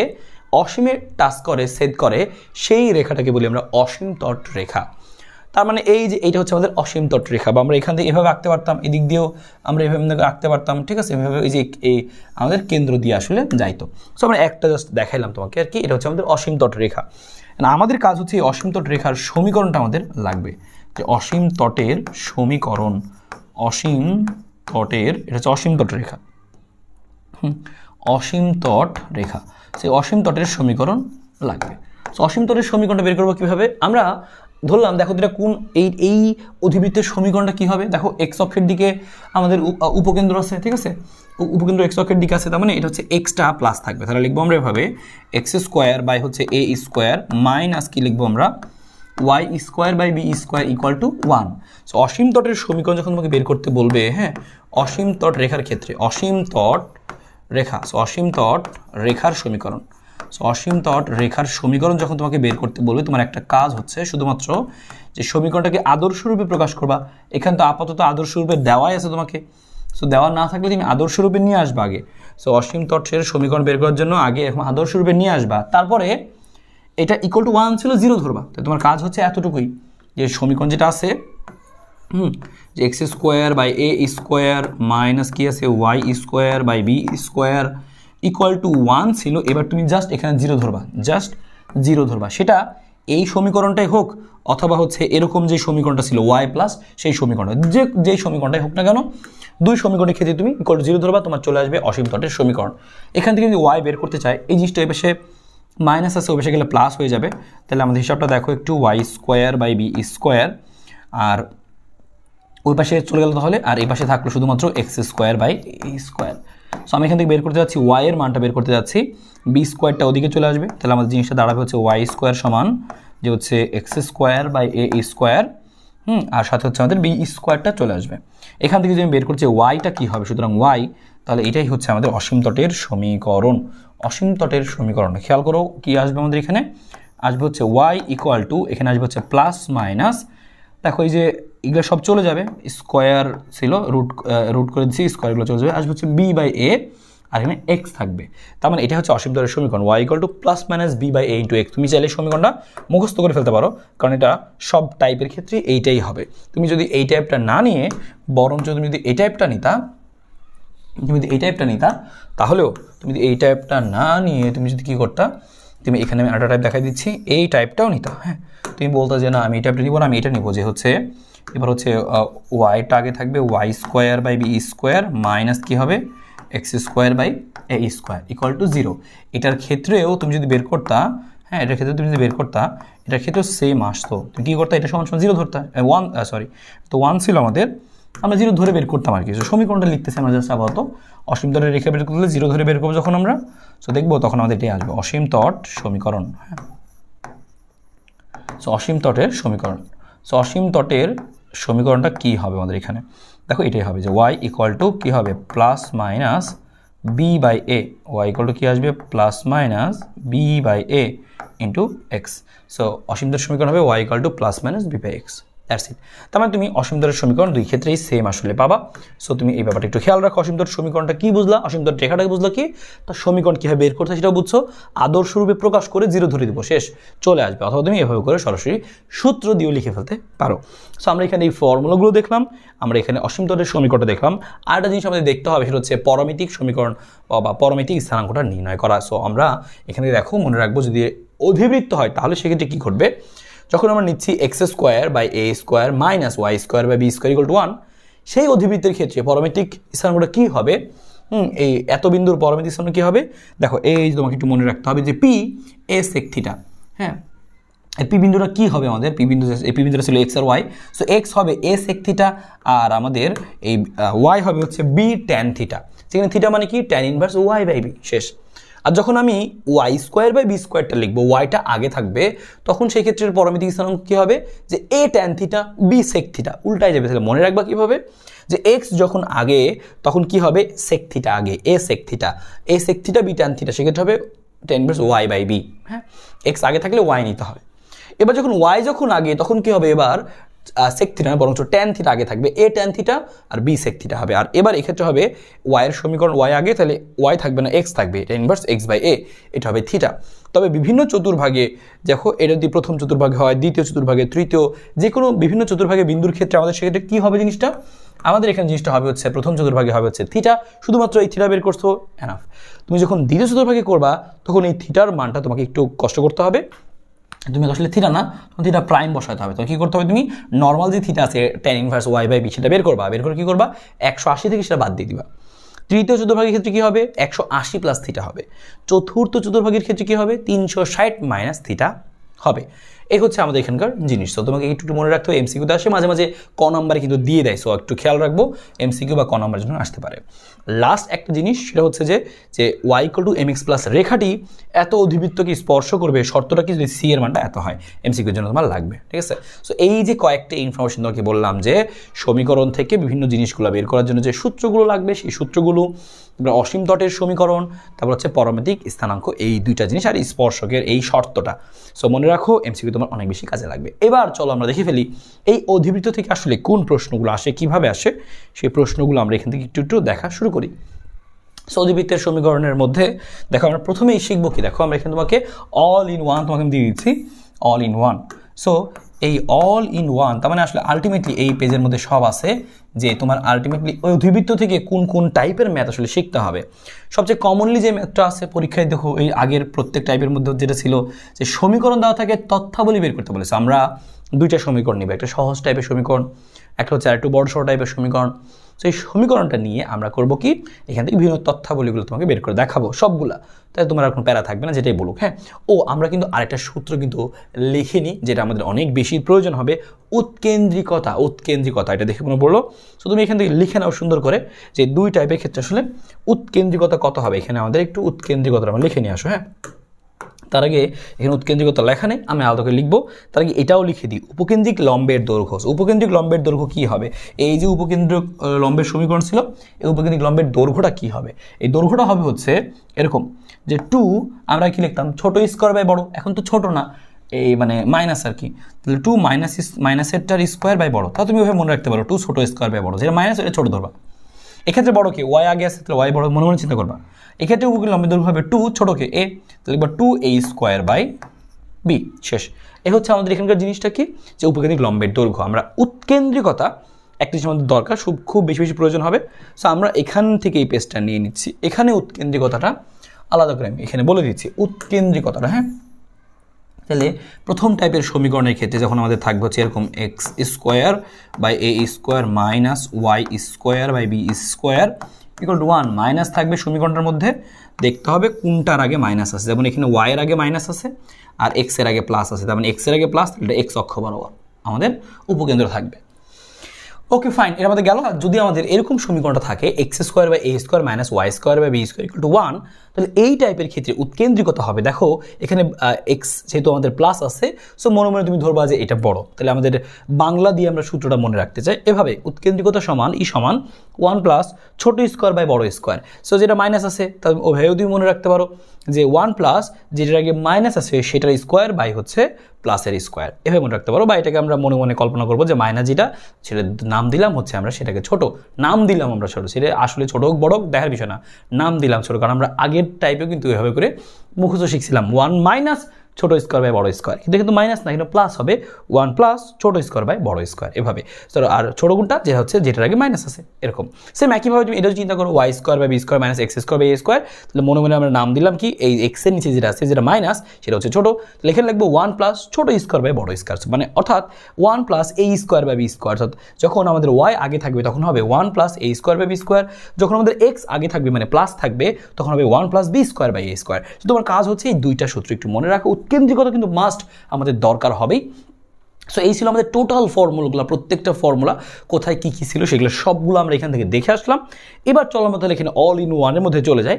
অসীমে টাচ করে ছেদ করে সেই রেখাটাকে বলি আমরা অসীম তট রেখা। তার মানে এই যে এইটা হচ্ছে আমাদের অসীম তট রেখা, বা আমরা এখান থেকে এভাবে আঁকতে পারতাম, এদিক দিয়েও আমরা এভাবে আঁকতে পারতাম, ঠিক আছে, এভাবে এই যে এই আমাদের কেন্দ্র দিয়ে আসলে যাইতো। সো আমরা একটা জাস্ট দেখাইলাম তোমাকে আর কি, এটা হচ্ছে আমাদের অসীম তট রেখা। আমাদের কাজ হচ্ছে এই অসীম তট রেখার সমীকরণটা আমাদের লাগবে, যে অসীম তটের সমীকরণ, অসীম তটের, এটা হচ্ছে অসীম তট রেখা, অসীম তট রেখা, সেই অসীম তটের সমীকরণ লাগবে। সো অসীম তটের সমীকরণটা বের করবো কীভাবে, আমরা ধরলাম দেখো এটা কোন এই অধিবৃত্তের সমীকরণটা কী হবে, দেখো এক্স অক্ষের দিকে আমাদের উপকেন্দ্র আছে, ঠিক আছে, উপকেন্দ্র এক্স অক্ষের দিকে আছে, তার মানে এটা হচ্ছে এক্সটা প্লাস থাকবে, তাহলে লিখবো আমরা এভাবে এক্স স্কোয়ার বাই হচ্ছে এ স্কোয়ার মাইনাস কি লিখবো আমরা Y square by B square equal to 1। So অসীম তটের সমীকরণ যখন তোমাকে বের করতে বলবে, হ্যাঁ, অসীম তট রেখার ক্ষেত্রে অসীম তট রেখা, সো অসীম তট রেখার সমীকরণ, সো অসীম তট রেখার সমীকরণ যখন তোমাকে বের করতে বলবে, তোমার একটা কাজ হচ্ছে শুধুমাত্র যে সমীকরণটাকে আদর্শ রূপে প্রকাশ করবা। এখানে তো আপাতত আদর্শ রূপে দেওয়াই আছে তোমাকে, সো দেওয়া না থাকলে তুমি আদর্শ রূপে নিয়ে আসবা আগে। সো অসীম তটের সমীকরণ বের করার জন্য আগে এখন আদর্শ রূপে নিয়ে আসবা, তারপরে এটা ইকুয়াল টু 1 ছিল 0 ধরবা। তো তোমার কাজ হচ্ছে এতটুকুই, যে সমীকরণ যেটা আছে যে x square by A square minus কি আছে y square by B square equal to 1 ছিল, এবার তুমি জাস্ট এখানে 0 ধরবা, জাস্ট 0 ধরবা, সেটা এই সমীকরণটাই হোক অথবা হচ্ছে এরকম যে সমীকরণটা ছিল ওয়াই প্লাস সেই সমীকরণটা, যেই সমীকরণটাই হোক না কেন, দুই সমীকরণের ক্ষেত্রে তুমি ইকুয়াল টু 0 ধরবা, তোমার চলে আসবে অসীম তটের সমীকরণ। এখান থেকে যদি ওয়াই বের করতে চাই, এই জিনিসটা এপাশে মাইনাস আছে, ওপাশে গেলে প্লাস হয়ে যাবে, তাহলে আমাদের হিসাবটা দেখো একটু Y square by B square, আর ওই পাশে চলে গেল তাহলে, আর এই পাশে থাকলো শুধুমাত্র x square by A square. So আমি এখান থেকে বের করতে যাচ্ছি ওয়াই এর মানটা বের করতে যাচ্ছি, বি স্কোয়ারটা ওদিকে চলে আসবে, তাহলে আমাদের জিনিসটা দাঁড়াবে হচ্ছে ওয়াই স্কোয়ার সমান যে হচ্ছে x square by A square, আর সাথে হচ্ছে আমাদের বি স্কোয়ারটা চলে আসবে। এখান থেকে যদি আমি বের করছি ওয়াইটা কী হবে, সুতরাং ওয়াই, তাহলে এটাই হচ্ছে আমাদের অসীম তটের সমীকরণ। অসীম তটের সমীকরণ খেয়াল করো কি আসবে আমাদের এখানে, আসবে হচ্ছে ওয়াই ইকুয়াল টু, এখানে আসবে হচ্ছে প্লাস মাইনাস, দেখো এই যে এগুলো সব চলে যাবে, স্কোয়ার ছিল রুট করে দিচ্ছি, স্কোয়ারগুলো চলে যাবে, আসবে হচ্ছে বি বাই এ, আর এখানে এক্স থাকবে। তার মানে এটা হচ্ছে অসীম তটের সমীকরণ, y equal to plus minus B by A into x. তুমি চাইলে সমীকরণটা মুখস্থ করে ফেলতে পারো, কারণ এটা সব টাইপের ক্ষেত্রে এইটাই হবে। তুমি যদি এই টাইপটা না নিয়ে বরঞ্চ তুমি যদি এই টাইপটা নিতা, তাহলেও তুমি যদি এই টাইপটা না নিয়ে তুমি যদি কী করতা, তুমি এখানে আমি আরেকটা টাইপ দেখাই দিচ্ছি, এই টাইপটাও নিতা, হ্যাঁ, তুমি বলতে যে না আমি এই টাইপটা নিব না, আমি এটা নিব, যে হচ্ছে এবার হচ্ছে ওয়াইটা আগে থাকবে Y square by B square minus কী হবে x square by A square equal to 0। এটার ক্ষেত্রেও তুমি যদি বের করতা, হ্যাঁ, এটার ক্ষেত্রে তুমি যদি বের করতা, এটার ক্ষেত্রেও সেম আসতো, তুমি কী করতা, এটা সমান 0 ধরতা, 1 ছিল আমাদের, আমরা 0 ধরে বের করতাম আর কি। সমীকরণটা লিখতেছি আমরা জাস্ট আপাতত, অসীম তটের রেখা বের করলে 0 ধরে বের করবো যখন আমরা, সো দেখবো তখন আমাদের এটাই আসবে অসীম তট সমীকরণ, হ্যাঁ। সো অসীম তটের সমীকরণ, সো অসীম তটের সমীকরণটা কী হবে আমাদের এখানে, দেখো এটাই হবে যে ওয়াই ইকুয়াল টু কী হবে plus minus B by A, Y equal to কী আসবে plus minus B by A into X. So অসীম তটের সমীকরণ হবে Y equal to plus minus B by X, that's it. তার মানে তুমি অসীম তটের সমীকরণ দুই ক্ষেত্রেই সেম আসলে পাবা। সো তুমি এই ব্যাপারটা একটু খেয়াল রাখো, অসীম তটের সমীকরণটা কী বুঝলা, অসীম তটের রেখাটাকে বুঝলা কি, তার সমীকরণ কীভাবে বের করতে সেটাও বুঝছো, আদর্শ রূপে প্রকাশ করে 0 ধরে দিব, শেষ, চলে আসবে। অথবা তুমি এভাবে করে সরাসরি সূত্র দিয়েও লিখে ফেলতে পারো। সো আমরা এখানে এই ফর্মুলাগুলো দেখলাম, আমরা এখানে অসীম তটের সমীকরণটা দেখলাম। আর একটা জিনিস আমাদের দেখতে হবে, সেটা হচ্ছে পরমিতিক সমীকরণ বা পরমিতিক স্থানাঙ্কটা নির্ণয় করা। সো আমরা এখানে দেখো মনে রাখবো, যদি অধিবৃত্ত হয় তাহলে সেক্ষেত্রে কী ঘটবে, যখন আমরা নিচ্ছি x square by A square minus y square by B square equal to 1, সেই অধিবৃত্তের ক্ষেত্রে পরমিতিক স্থানাঙ্কটা কী হবে, এই এত বিন্দুর পরমিতিক স্থানাঙ্ক কী হবে, দেখো এই তোমাকে একটু মনে রাখতে হবে যে পি এ সেক থিটা, হ্যাঁ, এই পি বিন্দুটা কী হবে আমাদের, পি বিন্দুটা ছিল এক্স আর ওয়াই, সো এক্স হবে এ সেক থিটা, আর আমাদের এই ওয়াই হবে হচ্ছে বি ট্যান থিটা, সেখানে থিটা মানে কি tan inverse Y by b, শেষ। আর যখন আমি ওয়াই স্কোয়ার বাই বি স্কোয়ারটা লিখবো, ওয়াইটা আগে থাকবে, তখন সেই ক্ষেত্রে পরমিতিক স্থানাঙ্ক কী হবে, যে A tan theta B sec theta, উল্টায় যাবে। তাহলে মনে রাখবা কীভাবে, যে এক্স যখন আগে তখন কি হবে সেক থিটা আগে, A sec theta B tan theta, সেক্ষেত্রে হবে tan inverse Y by B, হ্যাঁ, এক্স আগে থাকলে ওয়াই নিতে হবে। এবার যখন ওয়াই যখন আগে, তখন কি হবে, এবার সেক থিটা না, বরঞ্চ ট্যান থিটা আগে থাকবে, এ ট্যান থিটা আর বি সেক থিটা হবে। আর এবার এক্ষেত্রে হবে ওয়াইয়ের সমীকরণ ওয়াই আগে, তাহলে ওয়াই থাকবে না, এক্স থাকবে, এটা ইনভার্স এক্স বাই এ, এটা হবে থিটা। তবে বিভিন্ন চতুর্ভাগে দেখো, এটা যদি প্রথম চতুর্ভাগে হয়, দ্বিতীয় চতুর্ভাগে, তৃতীয়, যে কোনো বিভিন্ন চতুর্ভাগে বিন্দুর ক্ষেত্রে আমাদের সেক্ষেত্রে কী হবে জিনিসটা, আমাদের এখানে জিনিসটা হবে হচ্ছে প্রথম চতুর্ভাগে হবে হচ্ছে থিটা, শুধুমাত্র এই থিটা বের করছো এনাফ। তুমি যখন দ্বিতীয় চতুর্ভাগে করবা তখন এই থিটার মানটা তোমাকে একটু কষ্ট করতে হবে, তুমি আসলে থিটা না, তখন থিটা প্রাইম বসাতে হবে। তো কী করতে হবে, তুমি নর্মাল যে থিটা আছে tan inverse Y by b সেটা বের করবা, বের করে কী করবা 180 থেকে সেটা বাদ দিয়ে দিবা। তৃতীয় চতুর্ভাগের ক্ষেত্রে কী হবে 180 প্লাস থিটা হবে। চতুর্থ চতুর্ভাগের ক্ষেত্রে কী হবে 360 মাইনাস থিটা হবে। এই হচ্ছে আমাদের এখানকার জিনিস। তো তোমাকে একটু মনে রাখতে হবে, এমসিকিউতে আসে মাঝে মাঝে ক নাম্বারে কিন্তু দিয়ে দেয়, সো একটু খেয়াল রাখবো এমসিকিউ বা ক নাম্বারের জন্য আসতে পারে। লাস্ট একটা জিনিস সেটা হচ্ছে যে y equal to m x plus রেখাটি এত অধিবৃত্তকে স্পর্শ করবে, শর্তটা কি যদি সি এর মানটা এত হয়, এমসিকিউর জন্য তোমার লাগবে, ঠিক আছে। সো এই যে কয়েকটা ইনফরমেশন তোমাকে বললাম যে সমীকরণ থেকে বিভিন্ন জিনিসগুলো বের করার জন্য যে সূত্রগুলো লাগবে, সেই সূত্রগুলো, অসীম তটের সমীকরণ, তারপর হচ্ছে পরমাণিক স্থানাঙ্ক, এই দুইটা জিনিস, আর স্পর্শকের এই শর্তটা। সো মনে রাখো এমসিকিউ তোমার অনেক বেশি কাজে লাগবে। এবার চলো আমরা দেখে ফেলি এই অধিবৃত্ত থেকে আসলে কোন প্রশ্নগুলো আসে, কিভাবে আসে, সেই প্রশ্নগুলো আমরা এখান থেকে একটু দেখা শুরু করি। সো অধিবৃত্তের সমীকরণের মধ্যে দেখো আমরা প্রথমেই শিখবো কি, দেখো আমরা এখানে তোমাকে অল ইন ওয়ান তোমাকে দিয়ে দিচ্ছি, অল ইন ওয়ান। সো এই অল ইন ওয়ান তার মানে আসলে আলটিমেটলি এই পেজের মধ্যে সব আছে, যে তোমার আলটিমেটলি ওই অধিবৃত্ত থেকে কোন কোন টাইপের ম্যাথ আসলে শিখতে হবে। সবচেয়ে কমনলি যে ম্যাথটা আছে পরীক্ষায় দেখো, এই আগের প্রত্যেক টাইপের মধ্যে যেটা ছিল যে সমীকরণ দেওয়া থাকে, তথ্যাবলী বের করতে বলেছে। আমরা দুইটা সমীকরণ নিব, একটা সহজ টাইপের সমীকরণ, একটা হচ্ছে আর একটু বড় সড় টাইপের সমীকরণ। সেই সমীকরণটা নিয়ে আমরা করব কি, এখান থেকে বিভিন্ন তথ্যাবলীগুলো তোমাকে বের করে দেখাবো সবগুলা, তাই তোমার এখন প্যারা থাকবে না, যেটাই বলুক। হ্যাঁ, আমরা কিন্তু আরেকটা সূত্র কিন্তু লিখে নিই, যেটা আমাদের অনেক বেশি প্রয়োজন হবে, উৎকেন্দ্রিকতা। উৎকেন্দ্রিকতা এটা দেখে মনে পড়লো, সো তুমি এখান থেকে লিখে নাও সুন্দর করে যে দুই টাইপের ক্ষেত্রে আসলে উৎকেন্দ্রিকতা কত হবে। এখানে আমাদের একটু উৎকেন্দ্রিকতা আমরা লিখে নিয়ে আসো। হ্যাঁ, তার আগে এখানে উৎকেন্দ্রিকতা লেখা নেই, আমি আলাদা করে লিখবো। তার আগে এটাও লিখে দিই, উপকেন্দ্রিক লম্বের দৈর্ঘ্য। উপকেন্দ্রিক লম্বের দৈর্ঘ্য কী হবে, এই যে উপকেন্দ্রিক লম্বের সমীকরণ ছিল, এই উপকেন্দ্রিক লম্বের দৈর্ঘ্যটা কী হবে, এই দৈর্ঘ্যটা হবে হচ্ছে এরকম যে 2, আমরা কি লিখতাম ছোট স্কোয়ার বাই বড়, এখন তো ছোট না, এই মানে মাইনাস আর কি, তাহলে 2 মাইনাসেরটার স্কোয়ার বাই বড়, তাহলে তুমি ওইভাবে মনে রাখতে পারো 2 ছোট স্কোয়ার বাই বড়, যেটা মাইনাস এটা ছোট ধরবা। এক্ষেত্রে বড় কি, ওয়াই আগে আসে, তাহলে ওয়াই বড় মনে মনে চিন্তা করবা। এক্ষেত্রে উপকেন্দ্রিক লম্বের দৈর্ঘ্য হবে 2, ছোটকে এ, তাহলে এবার 2a স্কোয়ার বাই বি, শেষ। এ হচ্ছে আমাদের এখানকার জিনিসটা কি, যে উপকেন্দ্রিক লম্বের দৈর্ঘ্য। আমরা উৎকেন্দ্রিকতা একটা জিনিস আমাদের দরকার, খুব বেশি বেশি প্রয়োজন হবে। সো আমরা এখান থেকে এই পেজটা নিয়ে নিচ্ছি, এখানে উৎকেন্দ্রিকতাটা আলাদা করে আমি এখানে বলে দিচ্ছি, উৎকেন্দ্রিকতাটা। হ্যাঁ, তাহলে প্রথম টাইপের সমীকরণের ক্ষেত্রে যখন আমাদের থাকবে হচ্ছে এরকম x square by A square minus y square by B square equal to 1, minus থাকবে সমীকরণটার মধ্যে, দেখতে হবে কোনটার আগে মাইনাস আছে। যেমন এখানে ওয়াইয়ের আগে মাইনাস আছে আর এক্সের আগে প্লাস আছে, তার মানে এক্সের আগে প্লাস, এটা এক্স অক্ষ বরাবর আমাদের উপকেন্দ্র থাকবে। ওকে ফাইন, এর মধ্যে গেল। যদি আমাদের এরকম সমীকরণটা থাকে x square by A square minus y square by B square equal to 1, তাহলে এই টাইপের ক্ষেত্রে উৎকেন্দ্রিকতা হবে, দেখো এখানে এক্স যেহেতু আমাদের প্লাস আছে, সো মনে মনে তুমি ধরবা যে এটা বড়, তাহলে আমাদের বাংলা দিয়ে আমরা সূত্রটা মনে রাখতে চাই এভাবে, উৎকেন্দ্রিকতা সমান ই সমান 1 প্লাস ছোট স্কোয়ার বাই বড় স্কোয়ার। সো যেটা মাইনাস আছে তাহলে ওভাবেও তুমি মনে রাখতে পারো যে 1 প্লাস যেটার আগে মাইনাস আছে সেটার স্কোয়ার বাই হচ্ছে প্লাসের স্কোয়ার, এভাবে মনে রাখতে পারো। বা এটাকে আমরা মনে মনে কল্পনা করবো যে মাইনাস যেটা সেটা নাম দিলাম হচ্ছে, আমরা সেটাকে ছোট নাম দিলাম, আমরা ছোট, সেটা আসলে ছোট হোক বড় হোক দেখার বিষয় না, নাম দিলাম ছোট, কারণ আমরা আগের টাইপেও কিন্তু এভাবে করে মুখস্থ শিখছিলাম 1 মাইনাস ছোট স্কোয়ার বাই বড় স্কোয়ার, কিন্তু মাইনাস না, কিন্তু প্লাস হবে 1 প্লাস ছোট স্কোয়ার বাই বড় স্কোয়ার এভাবে। আর ছোট গুণটা যেটা হচ্ছে যেটার আগে মাইনাস আছে এরকম। সেম একইভাবে তুমি এটাও চিন্তা করো y square by B square minus x square by A square, তাহলে মনে মনে আমরা নাম দিলাম কি, এই এক্সের নিচে যেটা আছে যেটা মাইনাস সেটা হচ্ছে ছোটো, তাহলে এখানে লিখবো 1 প্লাস ছোট স্কোয়ার বাই বড় স্কোয়ার, মানে অর্থাৎ 1 plus a square by B square, অর্থাৎ যখন আমাদের ওয়াই আগে থাকবে তখন হবে 1 plus a square by B square, যখন আমাদের এক্স আগে থাকবে মানে প্লাস থাকবে তখন হবে 1 plus b square by A square. তো তোমার কাজ হচ্ছে এই দুইটা সূত্র একটু মনে রাখো, উৎকেন্দ্রিকতা কিন্তু মাস্ট আমাদের দরকার হবেই। সো এই ছিল আমাদের টোটাল ফর্মুলাগুলো, প্রত্যেকটা ফর্মুলা কোথায় কী কী ছিল সেগুলো সবগুলো আমরা এখান থেকে দেখে আসলাম। এবার চলো আমরা তাহলে এখানে অল ইন ওয়ানের মধ্যে চলে যাই।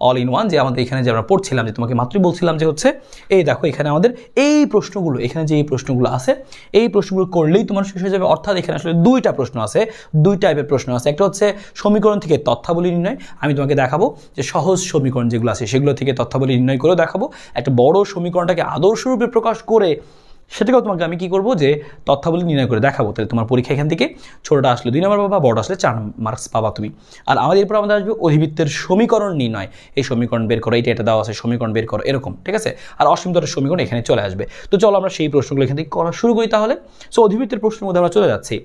অল ইন ওয়ান যে আমাদের এখানে যে আমরা পড়ছিলাম, যে তোমাকে মাত্রই বলছিলাম যে হচ্ছে এই দেখো এখানে আমাদের এই প্রশ্নগুলো, এখানে যে এই প্রশ্নগুলো আছে এই প্রশ্নগুলো করলেই তোমার শেষ হয়ে যাবে। অর্থাৎ এখানে আসলে দুইটা প্রশ্ন আছে, দুই টাইপের প্রশ্ন আছে। একটা হচ্ছে সমীকরণ থেকে তথ্যাবলী নির্ণয়, আমি তোমাকে দেখাবো যে সহজ সমীকরণ যেগুলো আছে সেগুলো থেকে তথ্যাবলী নির্ণয় করেও দেখাবো। একটা বড় সমীকরণটাকে আদর্শরূপে প্রকাশ করে সেটাকেও তোমাকে আমি কি করবো যে তথ্যাবলী নির্ণয় করে দেখাবো। তাহলে তোমার পরীক্ষা এখান থেকে ছোটটা আসলে 2 নম্বর পাবা, বড়টা আসলে 4 মার্কস পাবা তুমি। আর আমাদের এরপর আমাদের আসবে অধিবৃত্তের সমীকরণ নির্ণয়। এই সমীকরণ বের করো, এটা দেওয়া আছে, সমীকরণ বের করো, এরকম, ঠিক আছে। আর অসীমতরের সমীকরণ এখানে চলে আসবে। তো চলো আমরা সেই প্রশ্নগুলো এখান থেকে করা শুরু করি তাহলে। সো অধিবৃত্তের প্রশ্নের মধ্যে আমরা চলে যাচ্ছি।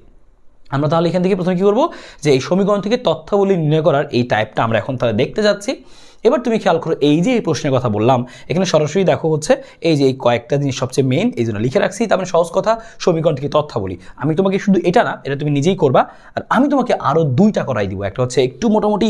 আমরা তাহলে এখান থেকে প্রথমে কী করবো, যে এই সমীকরণ থেকে তথ্যাবলী নির্ণয় করার এই টাইপটা আমরা এখন তাহলে দেখতে যাচ্ছি। এবার তুমি খেয়াল করো, এই যে এই প্রশ্নের কথা বললাম, এখানে সরাসরি দেখো হচ্ছে এই যে এই কয়েকটা জিনিস সবচেয়ে মেইন, এই জন্য লিখে রাখছি। তার মানে সহজ কথা, সমীকরণ থেকে তথ্যাবলী। আমি তোমাকে শুধু এটা না, এটা তুমি নিজেই করবা। আর আমি তোমাকে আরও 2টা করাই দিব। একটা হচ্ছে একটু মোটামুটি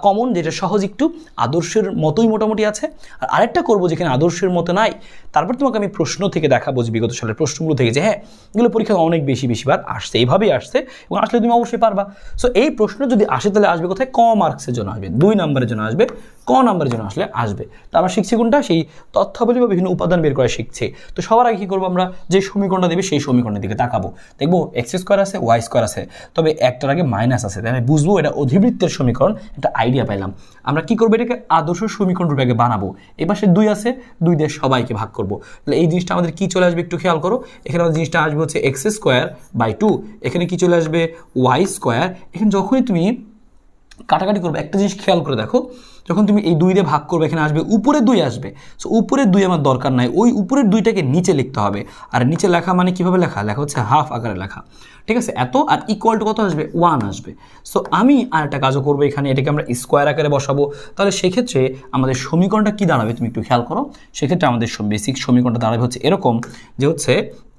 কমন, যেটা সহজ, একটু আদর্শের মতোই মোটামুটি আছে। আর আরেকটা করবো যেখানে আদর্শের মতো নাই। তারপর তোমাকে আমি প্রশ্ন থেকে দেখাবো, যে বিগত সালের প্রশ্নগুলো থেকে, যে হ্যাঁ এগুলো পরীক্ষায় অনেক বেশিবার আসছে, এইভাবেই আসছে, এবং আসলে তুমি অবশ্যই পারবা। সো এই প্রশ্ন যদি আসে তাহলে আসবে কোথায়, ক মার্কসের জন্য আসবে, 2 নম্বরের জন্য আসবে, ক নম্বরের জন্য আসলে আসবে। তো আমরা শিখছি কোনটা, সেই তথ্যাবলী বা বিভিন্ন উপাদান বের করা শিখছি। তো সবার আগে কী করবো, আমরা যে সমীকরণটা দেবে সেই সমীকরণের দিকে তাকাবো, দেখবো এক্স স্কোয়ার আছে, ওয়াই স্কোয়ার আছে, তবে একটার আগে মাইনাস আছে, তাই আমি বুঝবো এটা অধিবৃত্তের সমীকরণ, একটা আইডিয়া পাইলাম। আমরা কি করবো, এটাকে আদর্শ সমীকরণ রূপে আগে বানাবো। এই পাশে 2 আছে, 2 দিয়ে সবাইকে ভাগ করবো। তাহলে এই জিনিসটা আমাদের কি চলে আসবে, একটু খেয়াল করো। এখানে আমাদের জিনিসটা আসবে হচ্ছে এক্স স্কোয়ার বাই 2, এখানে কি চলে আসবে ওয়াই স্কোয়ার। এখানে যখনই তুমি কাটাকাটি করবে, একটা জিনিস খেয়াল করে দেখো, যখন তুমি এই 2 দিয়ে ভাগ করবে, এখানে আসবে উপরে 2 আসবে। সো উপরের 2 আমার দরকার নাই, ওই উপরের 2টাকে নিচে লিখতে হবে। আর নিচে লেখা মানে কিভাবে লেখা হচ্ছে হাফ আকারে লেখা, ঠিক আছে। এত আর ইকুয়াল টু কত আসবে, 1 আসবে। সো আমি আর একটা কাজও করবো, এখানে এটাকে আমরা স্কোয়ার আকারে বসাবো। তাহলে সেক্ষেত্রে আমাদের সমীকরণটা কি দাঁড়াবে, তুমি একটু খেয়াল করো। সেক্ষেত্রে আমাদের বেসিক সমীকরণটা দাঁড়াবে হচ্ছে এরকম, যে হচ্ছে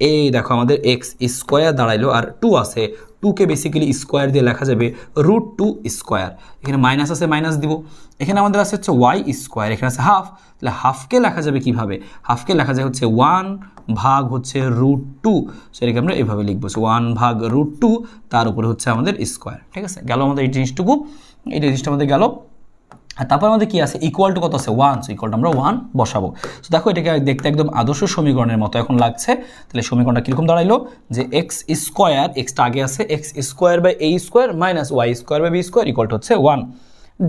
এই দেখো আমাদের এক্স স্কোয়ার দাঁড়াইলো, আর 2 আছে, 2কে বেসিক্যালি স্কোয়ার দিয়ে লেখা যাবে √2 স্কোয়ার। এখানে মাইনাস আছে, মাইনাস দিব। এখানে আমাদের আছে হচ্ছে ওয়াই স্কোয়ার, এখানে আছে হাফ। তাহলে হাফকে লেখা যাবে কিভাবে, হাফকে লেখা যায় হচ্ছে 1 ভাগ হচ্ছে √2। সেটাকে আমরা এভাবে লিখবো, 1 ভাগ √2, তার উপরে হচ্ছে আমাদের স্কোয়ার, ঠিক আছে। গেল আমাদের এই জিনিসটুকু, এই জিনিসটা আমাদের গেল। আর তারপর আমাদের কি আছে, ইকুয়াল টু কত আছে, 1। সো ইকুয়াল টু আমরা 1 বসাবো। তো দেখো এটাকে দেখতে একদম আদর্শ সমীকরণের মতো এখন লাগছে। তাহলে সমীকরণটা কীরকম দাঁড়াইলো, যে এক্স স্কোয়ার, এক্সটা আগে আছে, x square by A square minus y square by B square equal to হচ্ছে 1।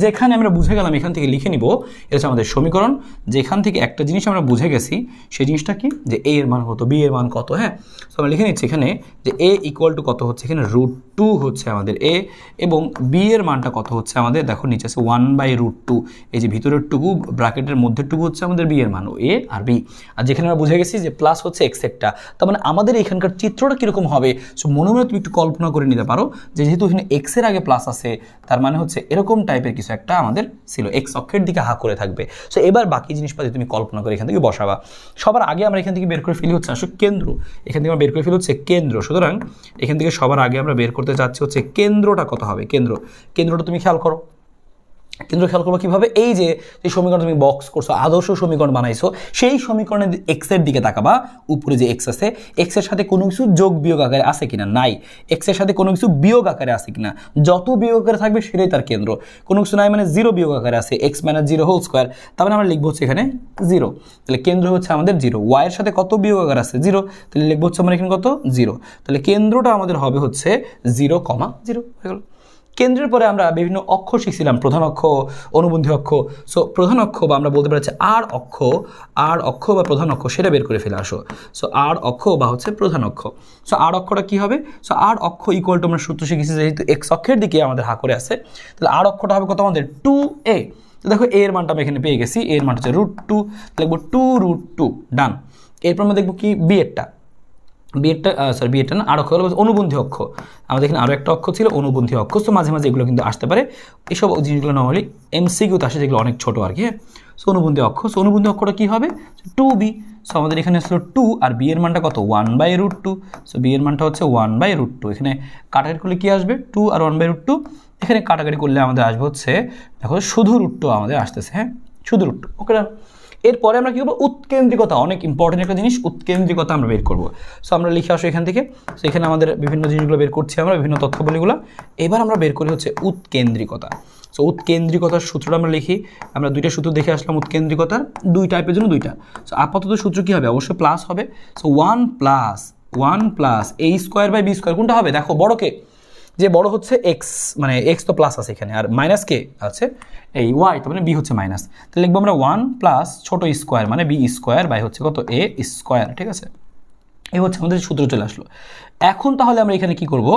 যেখানে আমরা বুঝে গেলাম, এখান থেকে লিখে নিব, এটা হচ্ছে আমাদের সমীকরণ। যেখান থেকে একটা জিনিস আমরা বুঝে গেছি, সেই জিনিসটা কি, যে এ এর মান কত, বি এর মান কত। হ্যাঁ, তো আমরা লিখে নিচ্ছি এখানে যে এ ইকুয়াল টু কত হচ্ছে, এখানে √2 হচ্ছে আমাদের এ, এবং বি এর মানটা কত হচ্ছে আমাদের, দেখো নিচে আছে 1/√2। এই যে ভিতরের টুকু, ব্র্যাকেটের মধ্যের টুকু হচ্ছে আমাদের বি এর মান, এ আর বি। আর যেখানে আমরা বুঝে গেছি যে প্লাস হচ্ছে এক্স একটা, তার মানে আমাদের এখানকার চিত্রটা কীরকম হবে, সো মনে মনে তুমি একটু কল্পনা করে নিতে পারো, যে যেহেতু এখানে এক্সের আগে প্লাস আছে, তার মানে হচ্ছে এরকম টাইপের কিছু একটা আমাদের ছিল, এক্স অক্ষের দিকে হা করে থাকবে। সো এবার বাকি জিনিসপাতি তুমি কল্পনা করে এখান থেকে বসাবা। সবার আগে আমরা এখান থেকে বের করে ফেলি হচ্ছে আসলে কেন্দ্র, এখান থেকে আমরা বের করে ফেলি হচ্ছে কেন্দ্র। সুতরাং এখান থেকে সবার আগে আমরা বের করতে চাচ্ছি হচ্ছে কেন্দ্রটা কত হবে, কেন্দ্রটা তুমি খেয়াল করো। কেন্দ্র খেয়াল করবো কীভাবে, এই যে সমীকরণ তুমি বক্স করছো, আদর্শ সমীকরণ বানাইছো, সেই সমীকরণের এক্সের দিকে তাকাবা। উপরে যে এক্স আছে, এক্সের সাথে কোনো কিছু যোগ বিয়োগ আকারে আছে কিনা, নাই। এক্সের সাথে কোনো কিছু বিয়োগ আকারে আছে কিনা, যত বিয়োগ আকারে থাকবে সেটাই তার কেন্দ্র। কোনো কিছু নাই মানে 0 বিয়োগ আকারে আছে, এক্স মাইনাস 0 হোল স্কোয়ার, তার মানে আমরা লিখবো হচ্ছে এখানে 0। তাহলে কেন্দ্র হচ্ছে আমাদের 0। ওয়াইয়ের সাথে কত বিয়োগ আকার আছে, 0, তাহলে লিখবো হচ্ছে আমরা এখানে কত, 0। তাহলে কেন্দ্রটা আমাদের হবে হচ্ছে 0,0 হয়ে গেল। কেন্দ্রের পরে আমরা বিভিন্ন অক্ষ শিখছিলাম, প্রধান অক্ষ, অনুবন্ধী অক্ষ। সো প্রধান অক্ষ বা আমরা বলতে পারি আর অক্ষ বা প্রধান অক্ষ, সেটা বের করে ফেলে আসো। সো আর অক্ষ বা হচ্ছে প্রধান অক্ষ। সো আর অক্ষটা কী হবে, সো আর অক্ষ ইকুয়াল টু আমরা সূত্র শিখেছি, যেহেতু এক্স অক্ষের দিকে আমাদের হা করে আছে, তাহলে আর অক্ষটা হবে কত আমাদের 2a। তো দেখো এর মানটা আমি এখানে পেয়ে গেছি, এর মানটা হচ্ছে √2, লিখবো 2√2, ডান। এরপর আমরা দেখবো কি বিয়েরটা না, আর অক্ষ হলো অনুবন্ধী অক্ষ। আমাদের এখানে আরও একটা অক্ষ ছিল অনুবন্ধী অক্ষ। তো মাঝে মাঝে এগুলো কিন্তু আসতে পারে, এইসব জিনিসগুলো নর্মালি MCQতে আসে, যেগুলো অনেক ছোটো আর কি। হ্যাঁ, সো অনুবন্ধী অক্ষ, সো অনুবন্ধী অক্ষটা কী হবে, 2b। সো আমাদের এখানে আসলো 2, আর বি এর মানটা কত, 1/√2। সো বি এর মানটা হচ্ছে 1/√2। এখানে কাটাকাটি করলে কী আসবে, 2 আর 1/√2। এখানে কাটাকাটি করলে আমাদের আসবে হচ্ছে, দেখো শুধু √2 আমাদের আসতেছে। হ্যাঁ, শুধু √2, ওকে। এরপরে আমরা কী করবো, উৎকেন্দ্রিকতা, অনেক ইম্পর্টেন্ট একটা জিনিস, উৎকেন্দ্রিকতা আমরা বের করবো। সো আমরা লিখে আসো এখান থেকে। সো এখানে আমাদের বিভিন্ন জিনিসগুলো বের করছি আমরা, বিভিন্ন তথ্যাবলীগুলো। এবার আমরা বের করি হচ্ছে উৎকেন্দ্রিকতা। সো উৎকেন্দ্রিকতার সূত্রটা আমরা লিখি। আমরা 2টা সূত্র দেখে আসলাম উৎকেন্দ্রিকতার, 2 টাইপের জন্য 2টা। সো আপাতত সূত্র কী হবে, অবশ্যই প্লাস হবে। So 1 plus a square by B square, কোনটা হবে দেখো, বড়কে, যে বড় হচ্ছে এক্স, মানে এক্স তো প্লাস আছে এখানে, আর মাইনাস কে আছে এই ওয়াই, তার মানে বি হচ্ছে মাইনাস। তাহলে লিখবো আমরা 1 প্লাস ছোটো স্কোয়ার মানে বি স্কোয়ার বাই হচ্ছে কত, এ স্কোয়ার, ঠিক আছে। এই হচ্ছে আমাদের সূত্র চলে আসলো। এখন তাহলে আমরা এখানে কি করব,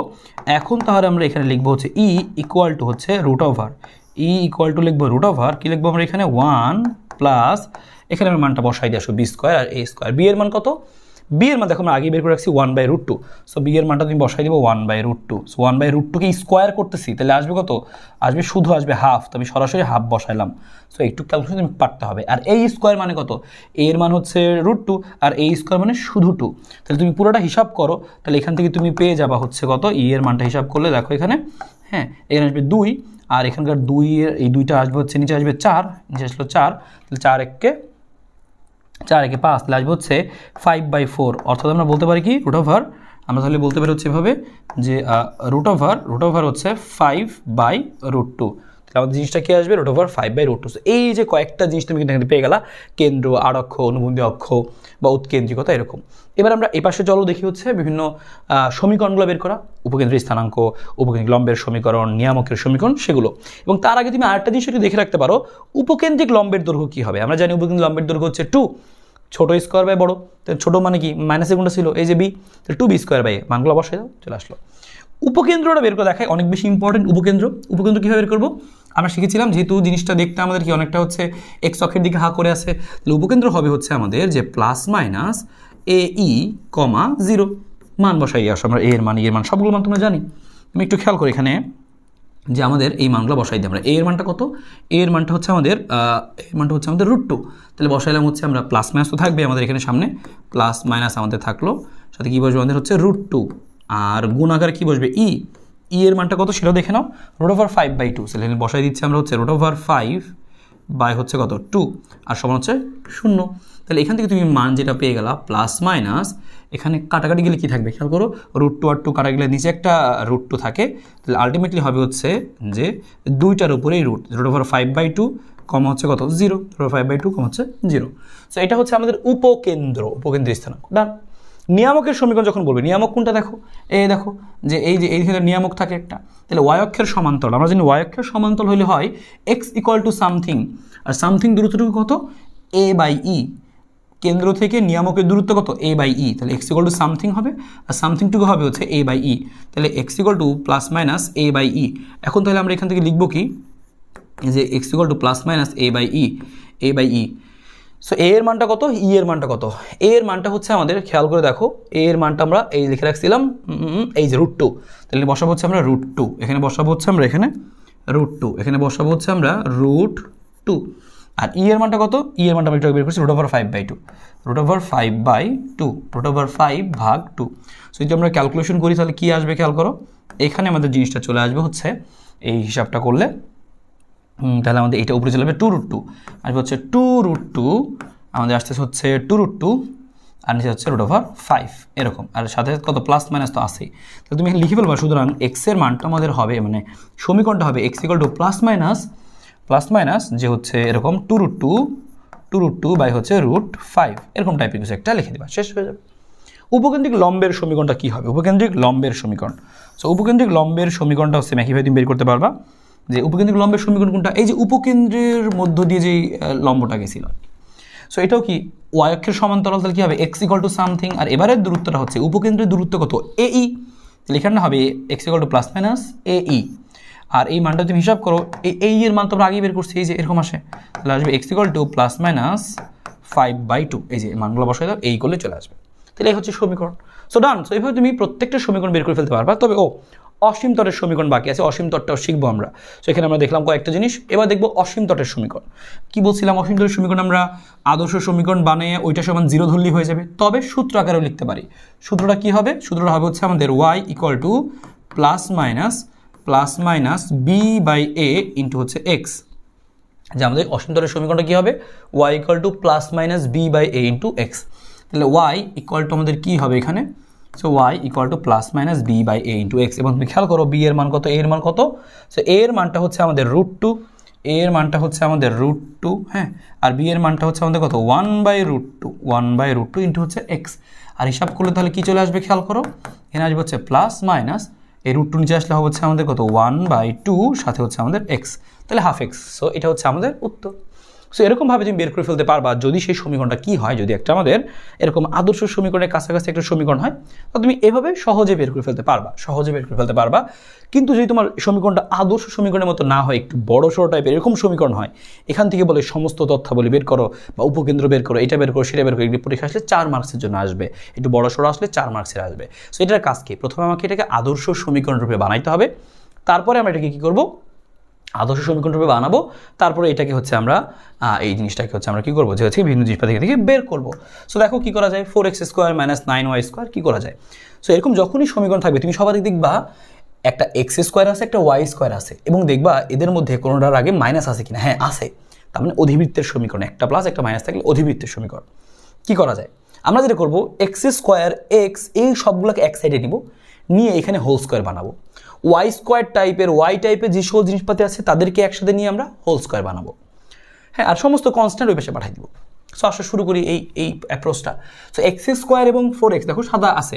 এখন তাহলে আমরা এখানে লিখবো হচ্ছে ই ইকুয়াল টু হচ্ছে root over, e equal to লিখবো রুট ওভার, কী লিখবো আমরা এখানে 1 প্লাস, এখানে আমরা মানটা বসাই দিয়ে আসবো বি স্কোয়ার আর এ স্কোয়ার। বি এর মান কত, বি এর মান দেখো আমরা আগে বের করে রাখছি 1/√2, সো বি এর মানটা তুমি বসাই দেবো 1/√2। সো 1/√2কে স্কোয়ার করতেছি, তাহলে আসবে কত, আসবে শুধু আসবে হাফ, তো আমি সরাসরি হাফ বসাইলাম। সো একটু ক্যালকুলেশন তুমি পারতে হবে। আর এই স্কোয়ার মানে কত, এর মান হচ্ছে √2 আর এই স্কোয়ার মানে শুধু 2, তাহলে তুমি পুরোটা হিসাব করো, তাহলে এখান থেকে তুমি পেয়ে যাবা হচ্ছে কত, ই এর মানটা হিসাব করলে দেখো এখানে, হ্যাঁ এখানে আসবে 2 আর এখানকার 2 এর এই 2টা আসবে হচ্ছে নিচে আসবে 4, নিচে আসলো 4, তাহলে 4 একে 5, তাহলে আসবে হচ্ছে 5/4, অর্থাৎ আমরা বলতে পারি কি রুট ওভার, আমরা তাহলে বলতে পারি হচ্ছে এভাবে যে রুট ওভার হচ্ছে 5/√2, তাহলে আমাদের জিনিসটা কি আসবে রুট ওভার 5/√2। এই যে কয়েকটা জিনিস তুমি কিন্তু এখানে পেয়ে গেলা, কেন্দ্র, আড়ক্ষ, অনুবন্ধী অক্ষ বা উৎকেন্দ্রিকতা এরকম। এবার আমরা এই পাশে চলো দেখি হচ্ছে বিভিন্ন সমীকরণগুলো বের করা, উপকেন্দ্রিক স্থানাঙ্ক, উপকেন্দ্রিক লম্বের সমীকরণ, নিয়ামকের সমীকরণ সেগুলো। এবং তার আগে তুমি আরেকটা জিনিস একটু দেখে রাখতে পারো, উপকেন্দ্রিক লম্বের দৈর্ঘ্য কী হবে। আমরা জানি উপকেন্দ্রিক লম্বের দৈর্ঘ্য হচ্ছে 2, ছোটো স্কোয়ার বাই বড়ো, তাহলে ছোটো মানে কি মাইনাসে কোনটা ছিল, এই যে বি, তাহলে 2b স্কোয়ার বাই, মানগুলো বসাই দাও, চলে আসলো। উপকেন্দ্রটা বের করে দেখায় অনেক বেশি ইম্পর্টেন্ট। উপকেন্দ্র কীভাবে বের করবো আমরা শিখেছিলাম, যেহেতু জিনিসটা দেখতে আমাদের কি অনেকটা হচ্ছে এক্স অক্ষের দিকে হা করে আছে, তাহলে উপকেন্দ্র হবে হচ্ছে আমাদের যে প্লাস মাইনাস AE, 0, মান বসাই আসো আমরা, এর মান সবগুলো মান তোমরা জানি। আমি একটু খেয়াল করি এখানে যে আমাদের এই মানগুলো বসাই দিই আমরা। এর মানটা কত, এর মানটা হচ্ছে আমাদের √2, তাহলে বসাইলাম হচ্ছে আমরা, প্লাস মাইনাস তো থাকবে আমাদের এখানে সামনে, প্লাস মাইনাস আমাদের থাকলো, সাথে কী বসবে আমাদের হচ্ছে √2, আর গুণ আকারে কী বসবে ই এর মানটা কত সেটাও দেখে নাও, রুট ওভার 5/2, তাহলে বসাই দিচ্ছি আমরা হচ্ছে √5 হচ্ছে কত 2 আর সমান হচ্ছে 0। তাহলে এখান থেকে তুমি মান যেটা পেয়ে গেলা প্লাস মাইনাস, এখানে কাটাকাটি গেলে কী থাকবে খেয়াল করো, √2 আর 2 কাটা গেলে নিচে একটা √2 থাকে, তাহলে আলটিমেটলি হবে হচ্ছে যে 2টার উপরেই √5/2 হচ্ছে কত 0, √5/2 হচ্ছে 0। সো এটা হচ্ছে আমাদের উপকেন্দ্রীয় স্থানাঙ্ক। ডান। নিয়ামকের সমীকরণ যখন বলবে, নিয়ামক কোনটা দেখো, এই দেখো যে এই যে এইখানে নিয়ামক থাকে একটা, তাহলে y অক্ষের সমান্তরাল, আমরা জানি y অক্ষের সমান্তরাল হলে হয় x ইকুয়াল টু সামথিং, আর সামথিং দূরত্বটুকু কত a/e, কেন্দ্র থেকে নিয়ামকের দূরত্ব কত a/e, তাহলে x ইকুয়াল টু সামথিং হবে আর সামথিংটুকু হবে হচ্ছে a/e, তাহলে x equal to plus minus a/e। এখন তাহলে আমরা এখান থেকে লিখব কি যে x equal to plus minus a/e। So a এর মানটা কত, ই এর মানটা কত, a এর মানটা হচ্ছে আমাদের খেয়াল করে দেখো, a এর মানটা আমরা এই লিখে রাখছিলাম এই যে √2, তাহলে বসাবো হচ্ছে আমরা √2, এখানে বসাবো হচ্ছে আমরা এখানে √2, এখানে বসাবো হচ্ছে আমরা √2, আর ই এর মানটা কত, ই এর মানটা আমরা একটু বের করছি √5/2, √5/2 সো যদি আমরা ক্যালকুলেশন করি তাহলে কি আসবে খেয়াল করো, এখানে আমাদের জিনিসটা চলে আসবে হচ্ছে এই হিসাবটা করলে, তাহলে আমাদের এটা উপরে চলে যাবে 2√2, আসবে হচ্ছে 2√2, আমাদের আসতেছে হচ্ছে 2√2 আর নিচে হচ্ছে √5 এরকম, আর সাথে কত প্লাস মাইনাস তো আসেই, তাহলে তুমি লিখে ফেলবা। সুতরাং এক্স এর মানটা আমাদের হবে মানে সমীকরণটা হবে x equal to plus minus যে হচ্ছে এরকম 2√2 বাই হচ্ছে √5 এরকম টাইপের কিছু একটা লিখে দিবা, শেষ হয়ে যাবে। উপকেন্দ্রিক লম্বের সমীকরণটা কি হবে, উপকেন্দ্রিক লম্বের সমীকরণ। সো উপকেন্দ্রিক লম্বের সমীকরণটা হচ্ছে একইভাবে তুমি বের করতে পারবা যে উপকেন্দ্রিক লম্বের সমীকরণ কোনটা, এই যে উপকেন্দ্রের মধ্য দিয়ে যেই লম্বটা গেছিল। সো এটাও কি y অক্ষের সমান্তরাল, তাহলে কি হবে x ইকুয়াল টু সামথিং, আর এবারের দূরত্বটা হচ্ছে উপকেন্দ্রের দূরত্ব কত AE, তাহলে এখানে হবে x equal to plus minus AE, আর এই মানটা তুমি হিসাব করো, এই এর মান তো আমরা আগেই বের করছি, এই যে এরকম আসে, তাহলে আসবে x equal to plus minus 5/2, এই যে মানগুলো বসাই দাও, এই করলে চলে আসবে। তাহলে এই হচ্ছে সমীকরণ। সো ডান। সো এইভাবে তুমি প্রত্যেকটা সমীকরণ বের করে ফেলতে পারবা। তবে অসীম তটের সমীকরণ বাকি আছে, অসীম তটটাও শিখবো আমরা। সো এখানে আমরা দেখলাম কয়েকটা জিনিস, এবার দেখবো অসীম তটের সমীকরণ। কি বলছিলাম, অসীম তটের সমীকরণ আমরা আদর্শ সমীকরণ বানিয়ে ওইটা সমান 0 ধরলেই হয়ে যাবে, তবে সূত্র আকারেও লিখতে পারি। সূত্রটা কি হবে, সূত্রটা হবে হচ্ছে আমাদের y equal to plus minus b/a into হচ্ছে x, যে আমাদের অসীম তটের সমীকরণটা কি হবে, y equal to plus minus b/a into x, তাহলে y ইকুয়াল টু আমাদের কি হবে এখানে, so y equal to plus minus b/a into x। এবং তুমি খেয়াল করো b এর মান কত, a এর মান কত, সো a এর মানটা হচ্ছে আমাদের √2, a এর মানটা হচ্ছে আমাদের √2, হ্যাঁ, আর b এর মানটা হচ্ছে আমাদের কত 1/√2 ইন্টু হচ্ছে x। আর হিসাব করলে তাহলে কি চলে আসবে খেয়াল করো, এখানে আসবে হচ্ছে প্লাস মাইনাস, এই √2 নিচে আসলে হবে হচ্ছে আমাদের কত 1/2 সাথে হচ্ছে আমাদের x, তাহলে ½ x। সো এটা হচ্ছে আমাদের উত্তর। সো এরকমভাবে তুমি বের করে ফেলতে পারবা যদি সেই সমীকরণটা কী হয়, যদি একটা আমাদের এরকম আদর্শ সমীকরণের কাছাকাছি একটা সমীকরণ হয়, তো তুমি এভাবে সহজে বের করে ফেলতে পারবা, কিন্তু যদি তোমার সমীকরণটা আদর্শ সমীকরণের মতো না হয়, একটু বড় সড়ো টাইপের এরকম সমীকরণ হয়, এখান থেকে বলে সমস্ত তথ্যাবলী বের করো বা উপকেন্দ্র বের করো, এটা বের করো, সেটা বের করো, এগুলি পরীক্ষা আসলে 4 মার্কসের জন্য আসবে, একটু বড় সড়ো আসলে 4 মার্কসের আসবে। সো এটার কাজ কি? প্রথমে আমাকে এটাকে আদর্শ সমীকরণ রূপে বানাইতে হবে, তারপরে আমরা এটাকে কী করবো, আদর্শ সমীকরণ রূপে বানাবো, তারপরে এটাকে হচ্ছে আমরা এই জিনিসটাকে হচ্ছে আমরা কী করবো, যে হচ্ছে ভিন্ন জিনিসপাতি থেকে বের করবো। সো দেখো কী করা যায়, 4x² - 9y² কী করা যায়। সো এরকম যখনই সমীকরণ থাকবে তুমি সবারই দেখবা একটা x² আছে, একটা y² আছে, এবং দেখবা এদের মধ্যে কোনোটার আগে মাইনাস আছে কিনা, হ্যাঁ আছে, তার মানে অধিবৃত্তের সমীকরণ, একটা প্লাস একটা মাইনাস থাকলে অধিবৃত্তের সমীকরণ। কী করা যায়, আমরা যেটা করবো x² x এই সবগুলোকে এক সাইডে নিব, নিয়ে এখানে হোল স্কোয়ার বানাবো। y² টাইপের যে সব জিনিসপাতি আছে তাদেরকে একসাথে নিয়ে আমরা হোল স্কোয়ার বানাবো, হ্যাঁ, আর সমস্ত কনস্ট্যান্ট ওই পাশে পাঠিয়ে দেবো। সো আসলে শুরু করি এই অ্যাপ্রোচটা। সো x² এবং 4x দেখো সাদা আছে,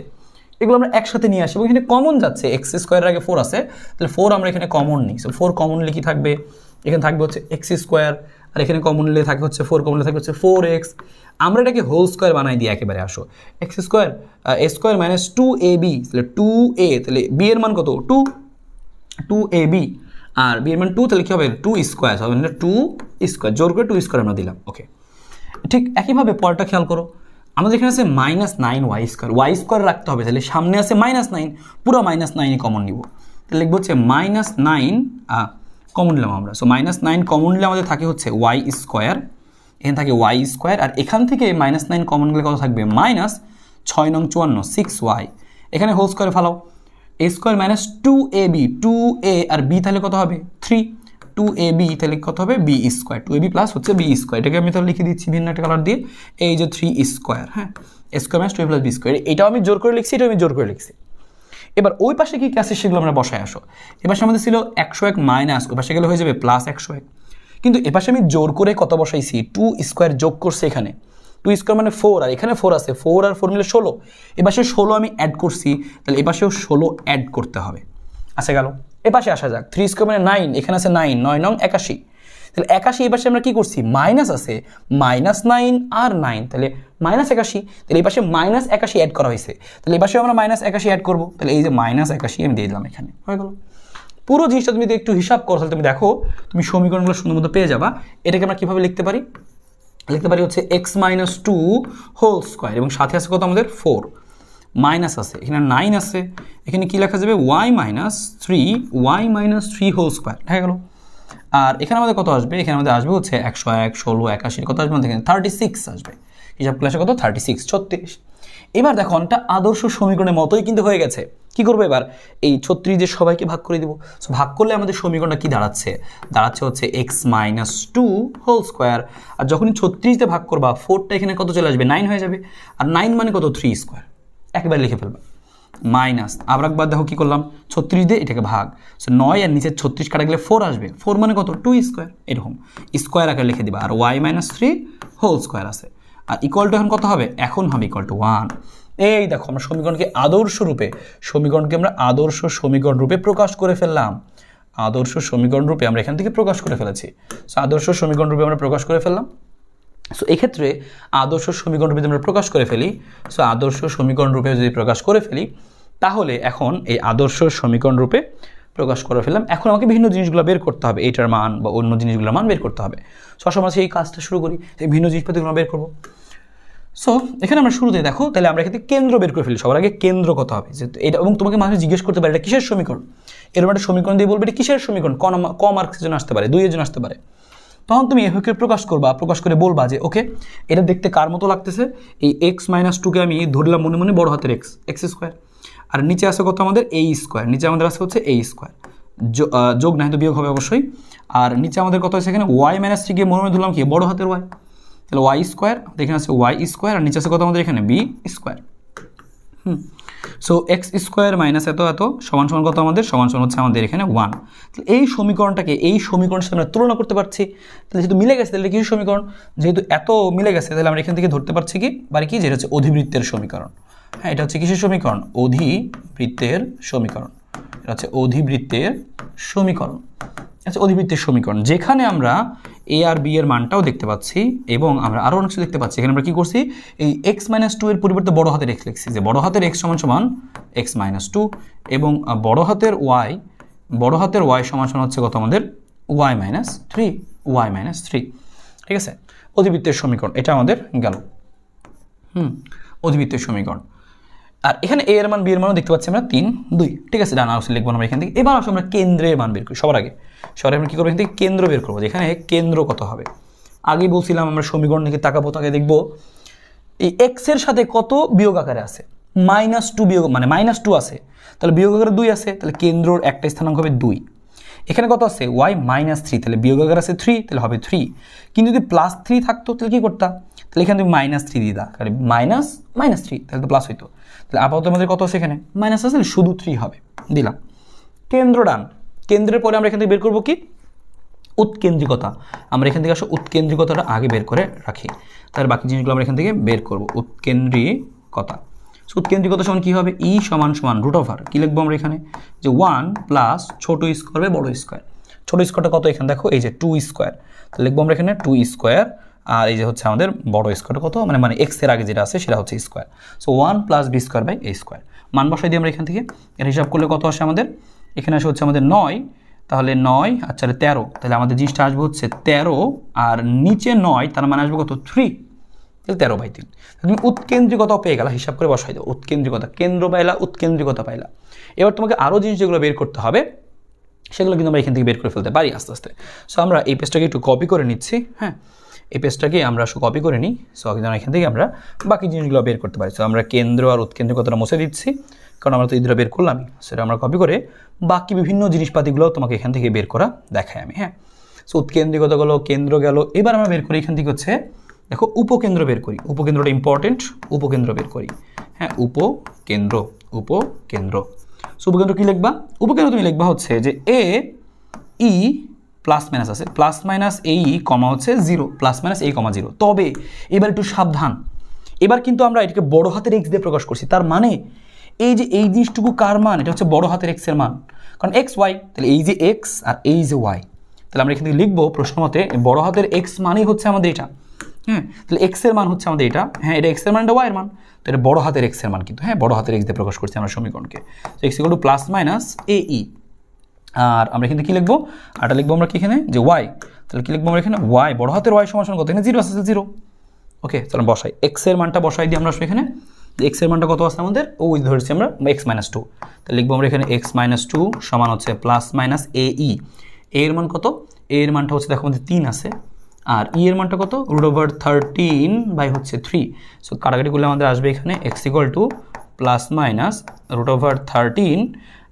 এগুলো আমরা একসাথে নিয়ে আসি, এবং এখানে কমন যাচ্ছে, x² এর আগে 4 আছে, তাহলে 4 আমরা এখানে কমন নিই। সো 4 কমন নিলে কি থাকবে, এখানে থাকবে হচ্ছে x², আর এখানে কমন নিলে থাকবে হচ্ছে 4, কমন নিলে থাকবে হচ্ছে 4x। আমরা এটাকে হোল স্কোয়ার বানাই দিই একেবারে, আসো x² a² - 2ab, তাহলে 2a, তাহলে b এর মান কত 2ab, আর b এর মান 2, তাহলে কী হবে 2² হবে, 2² জোর করে 2² আমরা দিলাম। ওকে, ঠিক একইভাবে পরটা খেয়াল করো, আমাদের এখানে আছে -9y², রাখতে হবে, তাহলে সামনে আছে -9, পুরো -9 কমন নিব, তাহলে লিখবো হচ্ছে -9 কমন নিলাম আমরা। সো -9 কমন নিলে আমাদের থাকে হচ্ছে y², এখানে থাকে y², আর এখান থেকে -9 কমন নিলে কত থাকবে, -6 × 54 6y, এখানে হোল স্কোয়ার ফালাও, a² - 2ab, 2a আর b তাহলে কত হবে 3, 2ab তাহলে কত হবে b², 2ab প্লাস হচ্ছে b², এটাকে আমি তাহলে লিখে দিচ্ছি ভিন্ন একটা কালার দিয়ে, এই যে 3², হ্যাঁ, a² - 2a + b², এটাও আমি জোর করে লিখছি, এটাও আমি জোর করে লিখছি। এবার ওই পাশে কি আছে সেগুলো আমরা বসায় আসো, এপাশে আমাদের ছিল 101 মাইনাস, ওই পাশে গেলে হয়ে যাবে +101, কিন্তু এপাশে আমি জোর করে কত বসাইছি, 2² যোগ করছি এখানে, 2² মানে 4, আর এখানে 4 আছে, 4 আর 4 মিলে 16, এপাশে 16 আমি অ্যাড করছি, তাহলে এপাশেও 16 অ্যাড করতে হবে। আচ্ছা গেল, এপাশে আসা যাক, 3² মানে 9, এখানে আছে 9, 9 9 81, তাহলে 81 এই পাশে আমরা কি করছি, মাইনাস আছে, -9 আর 9, তাহলে -81, তাহলে এই পাশে -81 অ্যাড করা হয়েছে, তাহলে এই পাশে আমরা -81 অ্যাড করবো, তাহলে এই যে -81 আমি দিয়ে দিলাম এখানে, হয়ে গেল। পুরো জিনিসটা তুমি যদি একটু হিসাব করো তাহলে তুমি দেখো তুমি সমীকরণগুলো সুন্দর মতো পেয়ে যাবা। এটাকে আমরা কীভাবে লিখতে পারি, হচ্ছে x - 2 হোল স্কোয়ার, এবং সাথে আছে কত আমাদের 4, মাইনাস আছে, এখানে 9 আছে, এখানে কি লেখা যাবে y - 3 হোল স্কোয়ার, হয়ে গেল। আর এখানে আমাদের কত আসবে, এখানে আমাদের আসবে হচ্ছে 101 16 81 কত আসবে, এখানে 36 আসবে, হিসাব ক্লাসে কত 36 36। এবার দেখো এটা আদর্শ সমীকরণের মতোই কিন্তু হয়ে গেছে। কি করবো এবার, এই 36 দিয়ে সবাইকে ভাগ করে দিব। সো ভাগ করলে আমাদের সমীকরণটা কি দাঁড়াচ্ছে, হচ্ছে x - 2 হোল স্কোয়ার, আর যখনই 36 দিয়ে ভাগ করবা 4টা এখানে কত চলে আসবে 9 হয়ে যাবে, আর 9 মানে কত 3², একেবারে লিখে ফেলবা মাইনাস, আবার একবার দেখো কি করলাম, 36 দিয়ে এটাকে ভাগ, সো 9 আর নিচে 36 কাটা গেলে 4 আসবে, 4 মানে কত 2², এরকম স্কোয়ার আকারে লিখে দিবা, আর y - 3 হোল স্কোয়ার আছে, আর ইকুয়াল টু এখন কত হবে, এখন হবে ইকুয়াল টু 1। এই দেখো আমরা সমীকরণকে আমরা আদর্শ সমীকরণ রূপে প্রকাশ করে ফেললাম, আদর্শ সমীকরণ রূপে আমরা এখান থেকে প্রকাশ করে ফেলেছি। সো আদর্শ সমীকরণ রূপে আমরা প্রকাশ করে ফেললাম। সো এক্ষেত্রে আদর্শ সমীকরণ রূপে আমরা প্রকাশ করে ফেলি, সো আদর্শ সমীকরণ রূপে যদি প্রকাশ করে ফেলি তাহলে এখন এই আদর্শ সমীকরণ রূপে প্রকাশ করে ফেললাম, এখন আমাকে বিভিন্ন জিনিসগুলো বের করতে হবে, এইটার মান বা অন্য জিনিসগুলোর মান বের করতে হবে। সো আমরা সেই কাজটা শুরু করি, এই ভিন্ন জিনিসপাতিগুলো বের করবো। সো এখানে আমরা শুরুতে দেখো, তাহলে আমরা এখানে কেন্দ্র বের করে ফেলি, সবার আগে কেন্দ্র কত হবে, যে এটা, এবং তোমাকে মানুষ জিজ্ঞেস করতে পারে এটা কিসের সমীকরণ, এরকম একটা সমীকরণ দিয়ে বলবে এটা কিসের সমীকরণ, ক মার্কসের জন্য আসতে পারে, 2 এর জন্য আসতে পারে, তখন তুমি এভাবে প্রকাশ করবা, প্রকাশ করে বলবা যে ওকে এটা দেখতে কার মতো লাগতেছে, এই x - 2কে আমি ধরলাম মনে মনে বড় হাতের x², আর নিচে আছে কত আমাদের a², নিচে আমাদের আছে হচ্ছে a², যোগ না, তো বিয়োগ হবে অবশ্যই, আর নিচে আমাদের কত আছে এখানে y - 3কে মনে মনে ধরলাম কি বড় হাতের y, তাহলে y², এখানে আছে y², আর নিচে আছে কত আমাদের এখানে b²। সো x² - এত এত সমান সমান কত আমাদের, সমান সমান হচ্ছে আমাদের এখানে 1। তাহলে এই সমীকরণটাকে এই সমীকরণের সাথে আমরা তুলনা করতে পারছি, তাহলে যেহেতু মিলে গেছে তাহলে কিছু সমীকরণ, যেহেতু এত মিলে গেছে তাহলে আমরা এখান থেকে ধরতে পারছি কি যেটা হচ্ছে অধিবৃত্তের সমীকরণ। হ্যাঁ, এটা হচ্ছে কিসের সমীকরণ, অধিবৃত্তের সমীকরণ, এটা হচ্ছে অধিবৃত্তের সমীকরণ। আচ্ছা, অধিবৃত্তের সমীকরণ যেখানে আমরা এ আর বি এর মানটাও দেখতে পাচ্ছি এবং আমরা আরও অনেক কিছু দেখতে পাচ্ছি। এখানে আমরা কী করছি, এই এক্স মাইনাস টু এর পরিবর্তে বড় হাতের এক্স লিখছি, যে বড় হাতের এক্স সমান সমান এক্স মাইনাস টু এবং বড় হাতের ওয়াই সমান সমান হচ্ছে কত আমাদের ওয়াই মাইনাস থ্রি। ঠিক আছে, অধিবৃত্তের সমীকরণ এটা আমাদের গেল। অধিবৃত্তের সমীকরণ। আর এখানে এ এর মান বি এর মানও দেখতে পাচ্ছি আমরা 3, 2। ঠিক আছে, ডান আউটসাইড লিখবো আমরা এখান থেকে। এবার আসলে আমরা কেন্দ্রের মান বের করি। সবার আগে আমরা কী করবো, এখান থেকে কেন্দ্র বের করবো। এখানে কেন্দ্র কত হবে, আগে বলছিলাম আমরা সমীকরণ থেকে তাকাবো, তাকে দেখবো এই এক্স এর সাথে কত বিয়োগ আকারে আছে, -2 বিয়োগ মানে -2 আছে, তাহলে বিয়োগ আকারে 2 আছে, তাহলে কেন্দ্রর একটা স্থানাঙ্ক হবে 2। এখানে কত আছে y -3, তাহলে বিয়োগ আকারে আছে 3, তাহলে হবে 3। কিন্তু যদি +3 থাকতো তাহলে কী করতাম, তাহলে এখানে তুমি -3 দিতা, কারণ -3 তাহলে তো প্লাস হইতো। তাহলে আপাতত আমাদের কত আছে এখানে মাইনাস আছে, শুধু 3 হবে, দিলাম। কেন্দ্র ডান, কেন্দ্রের পরে আমরা এখান থেকে বের করবো কি, উৎকেন্দ্রিকতা। আমরা এখান থেকে উৎকেন্দ্রিকতাটা আগে বের করে রাখি, তার বাকি জিনিসগুলো আমরা এখান থেকে বের করবো। উৎকেন্দ্রিকতা, উৎকেন্দ্রিকতা সমান কী হবে, ই সমান সমান √, কী লিখবো আমরা এখানে, যে 1 প্লাস ছোটো স্কোয়ার বাই বড় স্কোয়ার। ছোটো স্কোয়ারটা কত, এখানে দেখো এই যে 2 স্কোয়ার, তাহলে লিখবো আমরা এখানে 2 স্কোয়ার, আর এই যে হচ্ছে আমাদের বড় স্কোয়ারটা কত, মানে এক্স এর আগে যেটা আছে সেটা হচ্ছে square. So 1 plus b square by A square. মান বসাই দিই আমরা এখান থেকে, এর হিসাব করলে কত আসে আমাদের, এখানে আসে হচ্ছে আমাদের 9, তাহলে 9 আর 4 13, তাহলে আমাদের জিনিসটা আসবে হচ্ছে 13 আর নিচে 9, তার মানে আসবে কত 3, তাহলে 13/3। তুমি উৎকেন্দ্রিকতাও পেয়ে গেলা, হিসাব করে বসাই দাও। উৎকেন্দ্রিকতা, কেন্দ্র পাইলা, উৎকেন্দ্রিকতা পাইলা। এবার তোমাকে আরও জিনিস যেগুলো বের করতে হবে সেগুলো কিন্তু আমরা এখান থেকে বের করে ফেলতে পারি আস্তে আস্তে। সো আমরা এই পেজটাকে একটু কপি করে নিচ্ছি। হ্যাঁ, এই পেজটাকে আমরা কপি করে নিই। সো এখান থেকে আমরা বাকি জিনিসগুলো বের করতে পারি। সো আমরা কেন্দ্র আর উৎকেন্দ্রিকতাটা মুছে দিচ্ছি, কারণ আমরা তো এই দুটো বের করলামই। সেটা আমরা কপি করে বাকি বিভিন্ন জিনিসপাতিগুলো তোমাকে এখান থেকে বের করা দেখাই আমি। হ্যাঁ, সো উৎকেন্দ্রিকতা গেলো, কেন্দ্র গেল। এবার আমরা বের করি এখান থেকে হচ্ছে দেখো উপকেন্দ্র বের করি। উপকেন্দ্রটা ইম্পর্টেন্ট, উপকেন্দ্র বের করি। হ্যাঁ, উপকেন্দ্র। সো উপকেন্দ্র কী লিখবা, উপকেন্দ্র তুমি লিখবা হচ্ছে যে এ ই প্লাস মাইনাস আছে, প্লাস মাইনাস এই কমা হচ্ছে 0, প্লাস মাইনাস এই কমা 0। তবে এবার একটু সাবধান, এবার কিন্তু আমরা এটাকে বড় হাতের এক্স দিয়ে প্রকাশ করছি। তার মানে এই যে এই জিনিসটুকু কার মান, এটা হচ্ছে বড় হাতের এক্সের মান, কারণ এক্স ওয়াই, তাহলে এই যে এক্স আর এই যে ওয়াই, তাহলে আমরা এখান থেকে লিখবো প্রশ্ন মতে বড় হাতের এক্স মানেই হচ্ছে আমাদের এটা। হ্যাঁ, তাহলে এক্সের মান হচ্ছে আমাদের এটা। হ্যাঁ, এটা এক্সের মান, এটা ওয়াইয়ের মান, তো এটা বড় হাতের এক্সের মান কিন্তু। হ্যাঁ, বড় হাতের এক্স দিয়ে প্রকাশ করছি আমরা সমীকরণকে। তো X equal to plus minus A E, আর আমরা এখানে কী লিখবো, আরটা লিখবো আমরা কি এখানে, যে ওয়াই, তাহলে কী লিখবো আমরা এখানে ওয়াই, বড় হাতের ওয়াই সমান কত, এখানে 0 আছে, 0। ওকে, তাহলে বসাই এক্সের মানটা বসাই দিই আমরা এখানে। এক্সের মানটা কত আছে আমাদের, ওই ধরেছি আমরা x -2, তাহলে লিখবো আমরা এখানে x -2 সমান হচ্ছে প্লাস মাইনাস এ ই। এর মান কত, এর মানটা হচ্ছে দেখো আমাদের 3 আছে, আর ই এর মানটা কত, √13 বাই হচ্ছে 3। সো কাটাকাটি করলে আমাদের আসবে এখানে x equal to plus minus √13,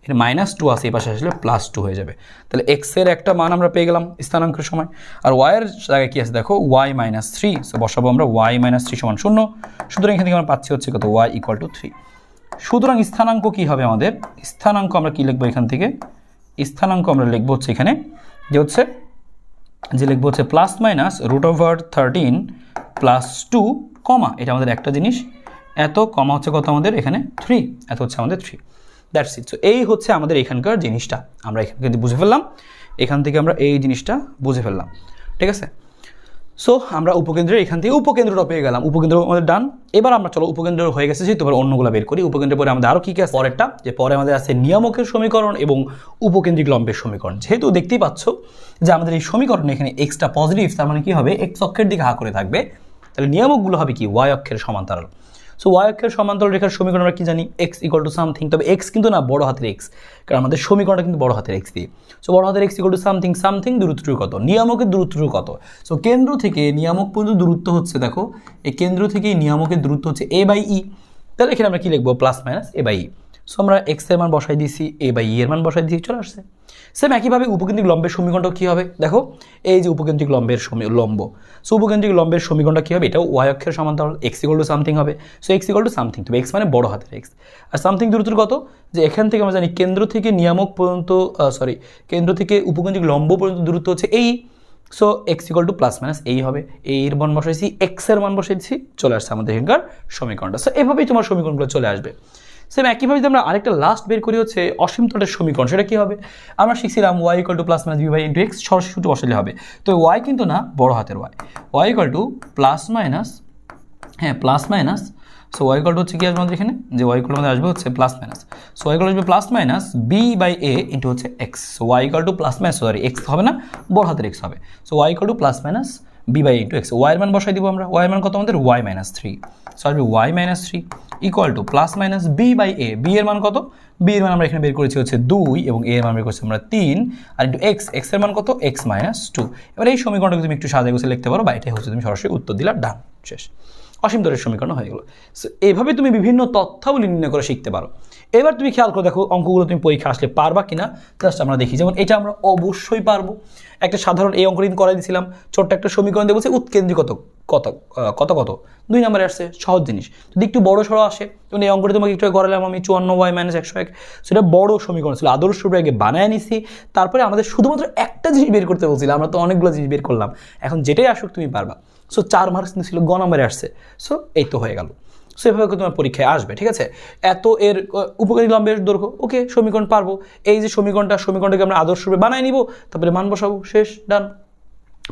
এর -2 আছে, এই পাশে আসলে +2 হয়ে যাবে। তাহলে এক্স এর একটা মান আমরা পেয়ে গেলাম স্থানাঙ্কের সময়, আর ওয়াইয়ের জায়গায় কি আছে দেখো y -3। সো বসাবো আমরা y -3 সমান 0। সুতরাং এখান থেকে আমরা পাচ্ছি হচ্ছে কত, y ইকুয়াল টু 3। সুতরাং স্থানাঙ্ক কি হবে আমাদের, স্থানাঙ্ক আমরা কি লিখবো এখান থেকে, স্থানাঙ্ক আমরা লিখবো হচ্ছে এখানে যে লিখবো হচ্ছে প্লাস মাইনাস √13 +2 কমা, এটা আমাদের একটা জিনিস, এত কমা হচ্ছে কত আমাদের এখানে 3, এত হচ্ছে আমাদের 3। That's it. সো এই হচ্ছে আমাদের এখানকার জিনিসটা, আমরা এখান থেকে বুঝে ফেললাম, এখান থেকে আমরা এই জিনিসটা বুঝে ফেললাম। ঠিক আছে, সো আমরা উপকেন্দ্রের এখান থেকে উপকেন্দ্রটা পেয়ে গেলাম, উপকেন্দ্র আমাদের ডান। এবার আমরা চলো উপকেন্দ্র হয়ে গেছে, যেহেতু এবার অন্যগুলো বের করি। উপকেন্দ্রের পরে আমাদের আরও কী কী আছে, পরেরটা যে পরে আমাদের আছে নিয়ামকের সমীকরণ এবং উপকেন্দ্রিক লম্বের সমীকরণ। যেহেতু দেখতেই পাচ্ছ যে আমাদের এই সমীকরণে এখানে এক্সটা পজিটিভ, তার মানে কী হবে, এক্স অক্ষের দিকে হা করে থাকবে, তাহলে নিয়ামকগুলো হবে কি ওয়াই অক্ষের সমান্তরাল। সো ওয়াই অক্ষের সমান্তরাল রেখার সমীকরণ আমরা কি জানি, এক্স ইকুয়াল টু সামথিং, তবে এক্স কিন্তু না বড় হাতের এক্স, কারণ আমাদের সমীকরণটা কিন্তু বড় হাতের এক্স দিয়ে। সো বড় হাতের এক্স ইকুয়াল টু সামথিং, দূরত্ব কত, নিয়ামকের দূরত্ব কত। সো কেন্দ্র থেকে নিয়ামক পর্যন্ত দূরত্ব হচ্ছে, দেখো এই কেন্দ্র থেকে নিয়ামকের দূরত্ব হচ্ছে a বাই ই। তাহলে এখানে আমরা কি লিখবো, plus minus a by e. So আমরা এক্স এর মান বসাই দিয়েছি, a বাই ই এর মান বসাই দিয়েছি, চলে আসছে। সেম একইভাবে উপকেন্দ্রিক লম্বের সমীকরণটা কী হবে, দেখো এই যে উপকেন্দ্রিক লম্বের লম্ব। সো উপকেন্দ্রিক লম্বের সমীকরণটা কী হবে, এটাও ওয়াই অক্ষের সমান্তরাল, এক্স ইকুয়াল টু সামথিং হবে। So x equal to something, তবে এক্স মানে বড় হাতের এক্স, আর সামথিং দূরত্ব কত, যে এখান থেকে আমরা জানি কেন্দ্র থেকে নিয়ামক পর্যন্ত, কেন্দ্র থেকে উপকেন্দ্রিক লম্ব পর্যন্ত দূরত্ব হচ্ছে এই। So x equal to plus minus এই হবে, এর মান বসাইছি, এক্স এর মান বসাইছি, চলে আসছে আমাদের এখানকার সমীকরণটা। সো এভাবেই তোমার সমীকরণগুলো চলে আসবে। সেম একইভাবে যদি আমরা আরেকটা লাস্ট বের করি হচ্ছে অসীম তলের সমীকরণ, সেটা কী হবে? আমরা শিখছিলাম y = plus minus B by into x, সরাসরি সূত্র বসালে হবে। তো y কিন্তু না, বড় হাতের y = প্লাস মাইনাস, হ্যাঁ প্লাস মাইনাস, সো y = হচ্ছে কি আসবে আমাদের এখানে, যে y = আমাদের আসবে হচ্ছে প্লাস মাইনাস, সো y = আসবে plus minus B by A into হচ্ছে X, so y = plus minus, sorry X হবে না, বড় হাতের এক্স হবে, so y = plus minus B by into X, Y এর মান বসাই দিব আমরা, ওয়াই এর মান কত আমাদের y - 3, সো আসবে y - 3 equal to plus minus B by a, b এর মান কত, বি এর মান আমরা এখানে বের করেছি হচ্ছে 2 এবং এ এর মান বের করেছি আমরা 3 আর ইন্টু এক্স, এক্স এর মান কত x - 2। এবার এই সমীকরণটাকে তুমি একটু সাজায় গুছিয়ে লিখতে পারো বা এটাই হচ্ছে তুমি সরাসরি উত্তর দিলা, ডান, শেষ, অসীম দরের সমীকরণ হয়ে গেল। সো এইভাবে তুমি বিভিন্ন তথ্যাবলী নির্ণয় করে শিখতে পারো। এবার তুমি খেয়াল করে দেখো অঙ্কগুলো তুমি পরীক্ষা আসলে পারবা কিনা, জাস্ট আমরা দেখি। যেমন এটা আমরা অবশ্যই পারবো, একটা সাধারণ এই অঙ্কটা করাই দিয়েছিলাম, ছোট্ট একটা সমীকরণ দিয়ে বলছে উৎকেন্দ্রিকত কত কত কত 2 নম্বরে আসছে, সহজ জিনিস। যদি একটু বড় সড়ো আসে, যেমন এই অঙ্কটি তোমাকে একটু করালাম আমি 54y - 101, সেটা বড় সমীকরণ ছিল, আদর্শরূপে আগে বানায় নিছি, তারপরে আমাদের শুধুমাত্র একটা জিনিস বের করতে বলছিলাম, আমরা তো অনেকগুলো জিনিস বের করলাম, এখন যেটাই আসুক তুমি পারবা। সো 4 মার্কস ছিল, গ নম্বরে আসছে, সো এই তো হয়ে গেল। সো এভাবে তোমার পরীক্ষায় আসবে, ঠিক আছে। এত এর উপকারী লম্বের দৈর্ঘ্য, ওকে সমীকরণ পারবো, এই যে সমীকরণটাকে আমরা আদর্শরূপে বানাই নিব, তারপরে মান বসাবো, শেষ, ডান।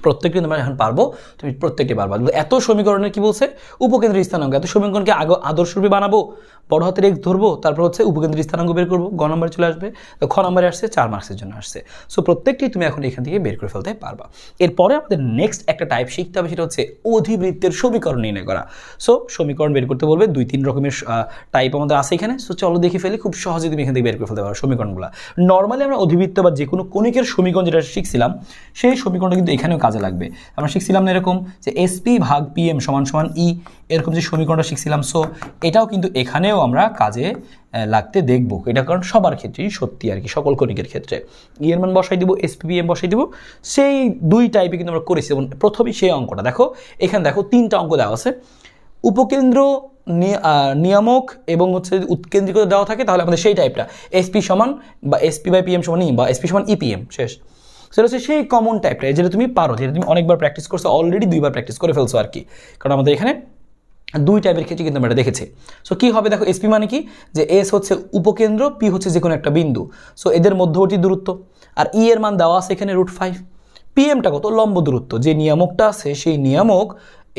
প্রত্যেকটি তোমরা এখন পারবো, তুমি প্রত্যেকটি পারবা। এত সমীকরণের কি বলছে, উপকেন্দ্রের স্থানাঙ্ক, এত সমীকরণকে আগে আদর্শরূপে বানাবো, বড় হাতের এক্স ধরবো, তারপর হচ্ছে উপকেন্দ্রের স্থানাঙ্ক বের করবো, গ নম্বরে চলে আসবে, তো খ নম্বরে আসছে 4 মার্কসের জন্য আসছে। সো প্রত্যেকটি তুমি এখন এখান থেকে বের করে ফেলতে পারবা। এরপরে আমাদের নেক্সট একটা টাইপ শিখতে হবে, সেটা হচ্ছে অধিবৃত্তের সমীকরণ নির্ণয় করা। সো সমীকরণ বের করতে বলবে, 2-3 রকমের টাইপ আমাদের আছে এখানে। সো চলো দেখে ফেলি, খুব সহজে তুমি এখান থেকে বের করে ফেলতে পারো সমীকরণগুলো। নর্মালি আমরা অধিবৃত্ত বা যে কোনো কণিকের সমীকরণ যেটা শিখছিলাম, সেই সমীকরণটা কিন্তু এখানেও কাজে লাগবে। আমরা শিখছিলাম না এরকম যে এসপি ভাগ পিএম সমান সমান ই, এরকম যে সমীকরণটা শিখছিলাম। সো এটাও কিন্তু এখানেও আমরা কাজে লাগতে দেখব, এটা কারণ সবার ক্ষেত্রেই সত্যি আর কি, সকল কণিকের ক্ষেত্রে। ই এর মান বসাই দিব, এসপি পিএম বসাই দিব, সেই দুই টাইপে কিন্তু আমরা করেছি। যেমন প্রথমেই সেই অঙ্কটা দেখো, এখানে দেখো 3টা অঙ্ক দেওয়া আছে, উপকেন্দ্র নিয়ামক এবং হচ্ছে যদি উৎকেন্দ্রিকতা দেওয়া থাকে, তাহলে আমাদের সেই টাইপটা এসপি সমান বা এসপি বাই পিএম সমান ই বা এসপি সমান ইপিএম, শেষ। সেটা হচ্ছে সেই কমন টাইপটা, যেটা তুমি পারো, যেটা তুমি অনেকবার প্র্যাকটিস করছো, অলরেডি 2বার প্র্যাকটিস করে ফেলছো আর কি, কারণ আমাদের এখানে 2 টাইপের ক্ষেত্রে কিন্তু আমরা এটা দেখেছি। সো কী হবে দেখো, এসপি মানে কি, যে এস হচ্ছে উপকেন্দ্র, পি হচ্ছে যে কোনো একটা বিন্দু, সো এদের মধ্যবর্তী দূরত্ব, আর ই এর মান দেওয়া আছে এখানে √5, পিএমটা কত, লম্ব দূরত্ব, যে নিয়ামকটা আছে সেই নিয়ামক,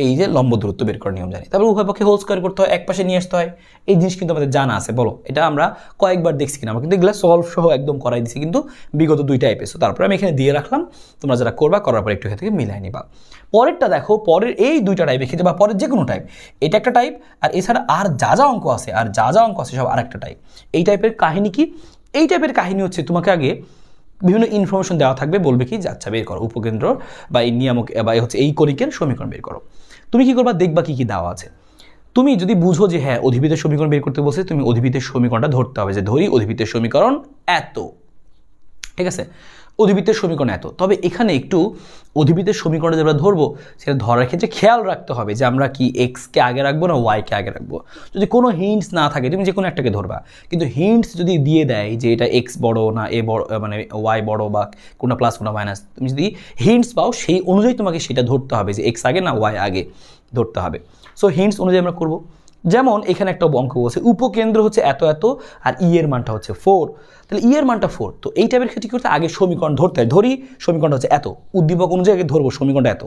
এই যে লম্ব দূরত্ব বের করার নিয়ম জানি। তারপর উভয় পক্ষে হোল স্কয়ার করতে হয়, এক পাশে নিয়ে আসতে হয়, এই জিনিস কিন্তু আমাদের জানা আছে। বলো এটা আমরা কয়েকবার দেখছি কিনা, আমরা কিন্তু এগুলো সলভ সহ একদম করাই দিচ্ছি কিন্তু বিগত 2 টাইপে। সো তারপরে আমি এখানে দিয়ে রাখলাম, তোমরা যারা করবা, করার পর একটু এখান থেকে মিলাই নিবা। পরেরটা দেখো, পরের এই 2টা টাইপের ক্ষেত্রে বা পরের যে কোনো টাইপ, এটা একটা টাইপ, আর এছাড়া আর যা যা অঙ্ক আছে সব আর একটা টাইপ। এই টাইপের কাহিনী কি, এই টাইপের কাহিনী হচ্ছে তোমাকে আগে বিভিন্ন ইনফরমেশন দেওয়া থাকবে, বলবে কি যে আচ্ছা বের করো উপকেন্দ্র বা এই নিয়ামক বা হচ্ছে এই কণিকের সমীকরণ বের করো। তুমি কি করবা, দেখবা কি কি দেওয়া আছে। তুমি যদি বুঝো যে হ্যাঁ অধিবৃত্তের সমীকরণ বের করতে বলছে, তুমি অধিবৃত্তের সমীকরণটা ধরতে হবে, যে ধরি অধিবৃত্তের সমীকরণ এত, ঠিক আছে, অধিবৃত্তের সমীকরণ এত। তবে এখানে একটু অধিবৃত্তের সমীকরণটা যেটা ধরবো, সেটা ধরার ক্ষেত্রে খেয়াল রাখতে হবে যে আমরা কি এক্সকে আগে রাখবো না ওয়াইকে আগে রাখবো। যদি কোনো হিন্টস না থাকে, তুমি যে কোনো একটাকে ধরবা, কিন্তু হিন্টস যদি দিয়ে দেয় যে এটা এক্স বড় না এ বড়, মানে ওয়াই বড় বা কোনটা প্লাস কোনটা মাইনাস, তুমি যদি হিন্টস পাও সেই অনুযায়ী তোমাকে সেটা ধরতে হবে যে এক্স আগে না ওয়াই আগে ধরতে হবে। সো হিন্টস অনুযায়ী আমরা করবো। যেমন এখানে একটা অঙ্ক বলছে উপকেন্দ্র হচ্ছে এত এত আর ই এর মানটা হচ্ছে 4, তাহলে ই এর মানটা 4। তো এই টাইপের ক্ষেত্রে কি করতে, আগে সমীকরণ ধরতে হয়, ধরি সমীকরণটা হচ্ছে এত, উদ্দীপক অনুযায়ী আগে ধরবো সমীকরণটা এত।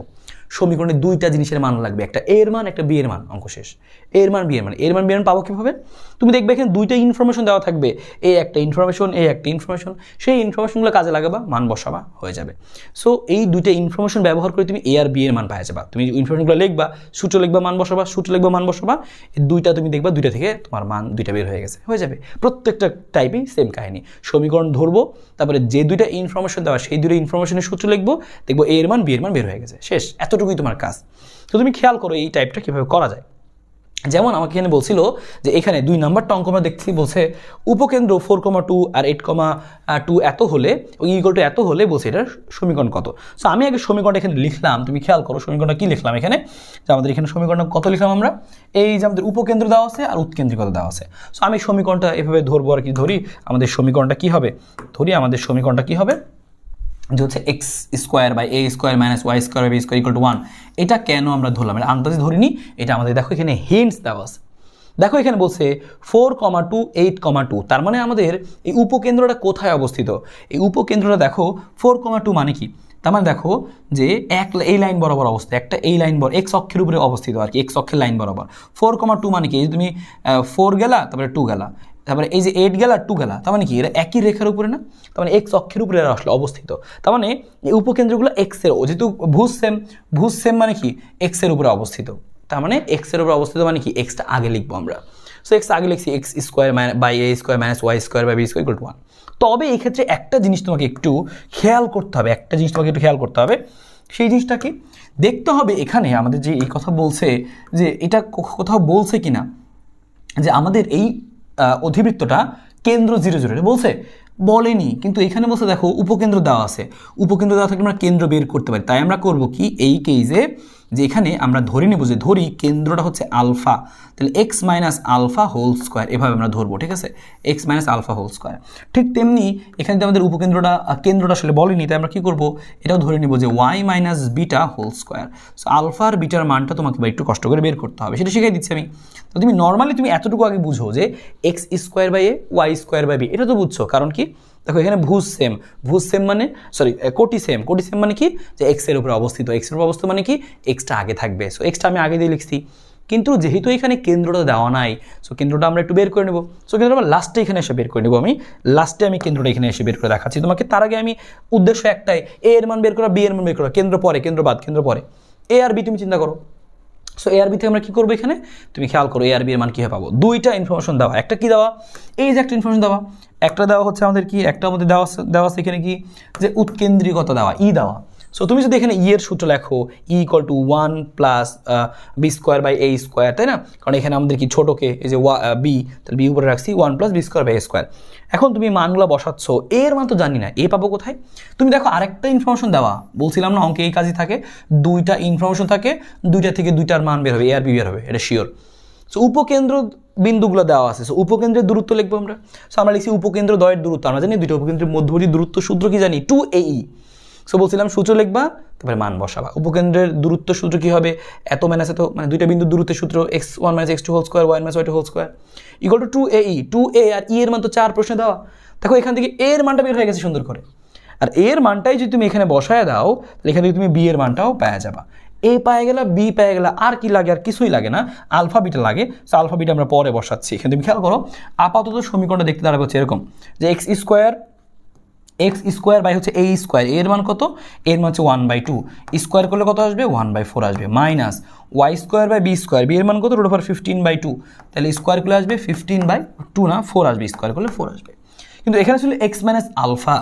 সমীকরণে 2টা জিনিসের মান লাগবে, একটা এ এর মান একটা বি এর মান, অঙ্ক শেষ। এ এর মান বি এর মান, এর মান বি এর মান পাবো কীভাবে, তুমি দেখবে এখানে 2টা ইনফরমেশন দেওয়া থাকবে, এ একটা ইনফরমেশন, এ একটা ইনফরমেশন, সেই ইনফরমেশনগুলো কাজে লাগাবা, মান বসাবা, হয়ে যাবে। সো এই 2টা ইনফরমেশন ব্যবহার করে তুমি এ আর বি এর মান পাওয়া যাবা। তুমি ইনফরমেশনগুলো লিখবা, সূত্র লিখবা, মান বসাবা, সূত্র লিখবা, মান বসাবা, এই 2টা তুমি দেখবা 2টা থেকে তোমার মান 2টা বের হয়ে গেছে, হয়ে যাবে। প্রত্যেকটা টাইপেই সেম কাহিনী, সমীকরণ ধরবো, তারপরে যে 2টা ইনফরমেশন দেওয়া সেই 2টা ইনফরমেশনের সূত্র লিখবো, দেখবো এ এর মান বি এর মান বের হয়ে গেছে, শেষ। এতটুকুই তোমার কাজ। তো তুমি খেয়াল করো এই টাইপটা কীভাবে করা যায়। যেমন আমাকে এখানে বলছিল যে এখানে 2 নাম্বারটা অঙ্ক আমরা দেখছি, বলছে উপকেন্দ্র 4,2 আর 8,2 এত হলে ইকুয়াল টু এত হলে বলছে এটার সমীকরণ কত। সো আমি আগে সমীকরণটা এখানে লিখলাম, তুমি খেয়াল করো সমীকরণটা কি লিখলাম এখানে, যে আমাদের এখানে সমীকরণটা কত লিখলাম আমরা, এই যে আমাদের উপকেন্দ্র দেওয়া আছে আর উৎকেন্দ্রিকতা দেওয়া আছে। সো আমি সমীকরণটা এভাবে ধরবো আর কি, ধরি আমাদের সমীকরণটা কি হবে, যে হচ্ছে x square by A square minus y square by B square equal to 1। এটা কেন আমরা ধরলাম, এটা আন্দাজে ধরিনি, এটা আমাদের দেখো এখানে হিন্টস দেওয়া আছে। দেখো এখানে বলছে 4,2 8,2, তার মানে আমাদের এই উপকেন্দ্রটা কোথায় অবস্থিত? এই উপকেন্দ্রটা দেখো 4,2 মানে কি, তার মানে দেখো যে এই লাইন বরাবর অবস্থিত, একটা এই লাইন এক্স অক্ষের উপরে অবস্থিত আর কি, এক্স অক্ষের লাইন বরাবর। 4,2 মানে কি, এই যে তুমি 4 গেলা তারপরে 2 গেলা, তারপরে এই যে 8 গেলা 2 গেলা, তার মানে কি এরা একই রেখার উপরে না, তার মানে এক্স অক্ষের উপরে এরা আসলে অবস্থিত। তার মানে এই উপকেন্দ্রগুলো এক্সের, যেহেতু ভুজ সেম মানে কি এক্সের উপরে অবস্থিত, তার মানে এক্সের উপরে অবস্থিত মানে কি এক্সটা আগে লিখবো আমরা। সো এক্স আগে লিখছি x square by A square minus y square by B square equal to 1। তবে এই ক্ষেত্রে একটা জিনিস তোমাকে একটু খেয়াল করতে হবে, সেই জিনিসটা কি দেখতে হবে। এখানে আমাদের যে এই কথা বলছে যে এটা কোথাও বলছে কিনা যে আমাদের এই অধিবৃত্তটা কেন্দ্র 0 0 এটা বলছে, বলেনি, কিন্তু এখানে বলছে দেখো উপকেন্দ্র দেওয়া আছে, উপকেন্দ্র দেওয়া থাকলে আমরা কেন্দ্র বের করতে পারি। তাই আমরা করব কি, এই কেসে যে এখানে আমরা ধরে নেব যে ধরি কেন্দ্রটা হচ্ছে আলফা, তাহলে x minus alpha whole square, এভাবে আমরা ধরবো, ঠিক আছে, x minus alpha whole square. ঠিক তেমনি এখানে যদি আমাদের কেন্দ্রটা আসলে বলেনি, তাই আমরা কী করবো, এটাও ধরে নেব যে Y minus beta whole square. So alpha আর বিটার মানটা তোমাকে একটু কষ্ট করে বের করতে হবে, সেটা শিখিয়ে দিচ্ছি আমি। তো তুমি নর্মালি তুমি এতটুকু আগে বুঝো যে x square by A y square by b, এটা তো বুঝছো, কারণ কি দেখো এখানে ভুজ সেম মানে কোটি সেম মানে কি যে এক্সের উপরে অবস্থিত, মানে কি এক্সটা আগে থাকবে। সো এক্সটা আমি আগে দিয়ে লিখছি, কিন্তু যেহেতু এখানে কেন্দ্রটা দেওয়া নাই, সো কেন্দ্রটা আমরা একটু বের করে নেব। সো কেন্দ্রটা লাস্টে এখানে এসে বের করে নেব, আমি কেন্দ্রটা এখানে এসে বের করে দেখাচ্ছি তোমাকে। তার আগে আমি উদ্দেশ্য একটাই, এ এর মান বের করা, বি এর মান বের করা, কেন্দ্র পরে, এ আর বি তুমি চিন্তা করো। সো এ আর বি থেকে আমরা কী করবো, এখানে তুমি খেয়াল করো এ আর বি এর মান কীভাবে পাবো। দুইটা ইনফরমেশন দেওয়া, একটা কি দেওয়া, এই যে একটা ইনফরমেশন দেওয়া, একটা দেওয়া হচ্ছে আমাদের কি, একটা আমাদের দেওয়া আছে এখানে কি যে উৎকেন্দ্রিকতা দেওয়া, দেওয়া। সো তুমি যদি এখানে এর সূত্র লেখো equal to 1 plus b square by A square, তাই না, কারণ এখানে আমাদের কি ছোটোকে এই যে বি, তাহলে বি উপরে রাখছি 1 plus b square by A square. এখন তুমি মানগুলো বসাচ্ছ, এর মান তো জানি না, এ পাবো কোথায়। তুমি দেখো আরেকটা ইনফরমেশন দেওয়া, বলছিলাম না অঙ্কে এই কাজই থাকে, দুইটা ইনফরমেশন থাকে, দুইটা থেকে দুইটার মান বের হবে, এ আর বি বের হবে, এটা শিওর। সো উপকেন্দ্র বিন্দুগুলো দেওয়া আছে, সো উপকেন্দ্রের দূরত্ব লিখবো আমরা। সো আমরা লিখছি উপকেন্দ্র দ্বয়ের দূরত্ব, আমরা জানি দুইটা উপকেন্দ্রের মধ্যবর্তী দূরত্ব সূত্র কি জানি, 2AE। সো বলছিলাম সূত্র লিখবা, তারপরে মান বসাবা। উপকেন্দ্রের দূরত্ব সূত্র কি হবে, এত মাইনাস এত, মানে দুইটা বিন্দুর দূরত্বের সূত্র x1 minus x2 whole square, y minus y2 whole square equal to 2AE। 2A আর E এর মান তো 4 প্রশ্নে দেওয়া। দেখো এখান থেকে A এর মানটা বের হয়ে গেছে সুন্দর করে, আর A এর মানটাই যদি তুমি এখানে বসায় দাও, তাহলে এখান থেকে তুমি B এর মানটাও পাওয়া যাবা। এ পায়ে গেলা, বি পায়ে গেলা, আর কি লাগে, আর কিছুই লাগে না, আলফা বিটা লাগে। সো আলফা বিটা আমরা পরে বসাচ্ছি। এখানে তুমি খেয়াল করো, আপাতত সমীকরণটা দেখতে দাঁড়াবে হচ্ছে এরকম যে এক্স স্কোয়ার বাই হচ্ছে এ স্কোয়ার, এর মান কত, এর মান হচ্ছে 1/2, স্কোয়ার করলে কত আসবে 1/4 আসবে, minus y square by B square, b এর মান কত √15/2, তাহলে স্কোয়ার করলে আসবে 15/2 না 4 আসবে, স্কোয়ার করলে 4 আসবে। কিন্তু এখানে ছিল এক্স মাইনাস আলফা,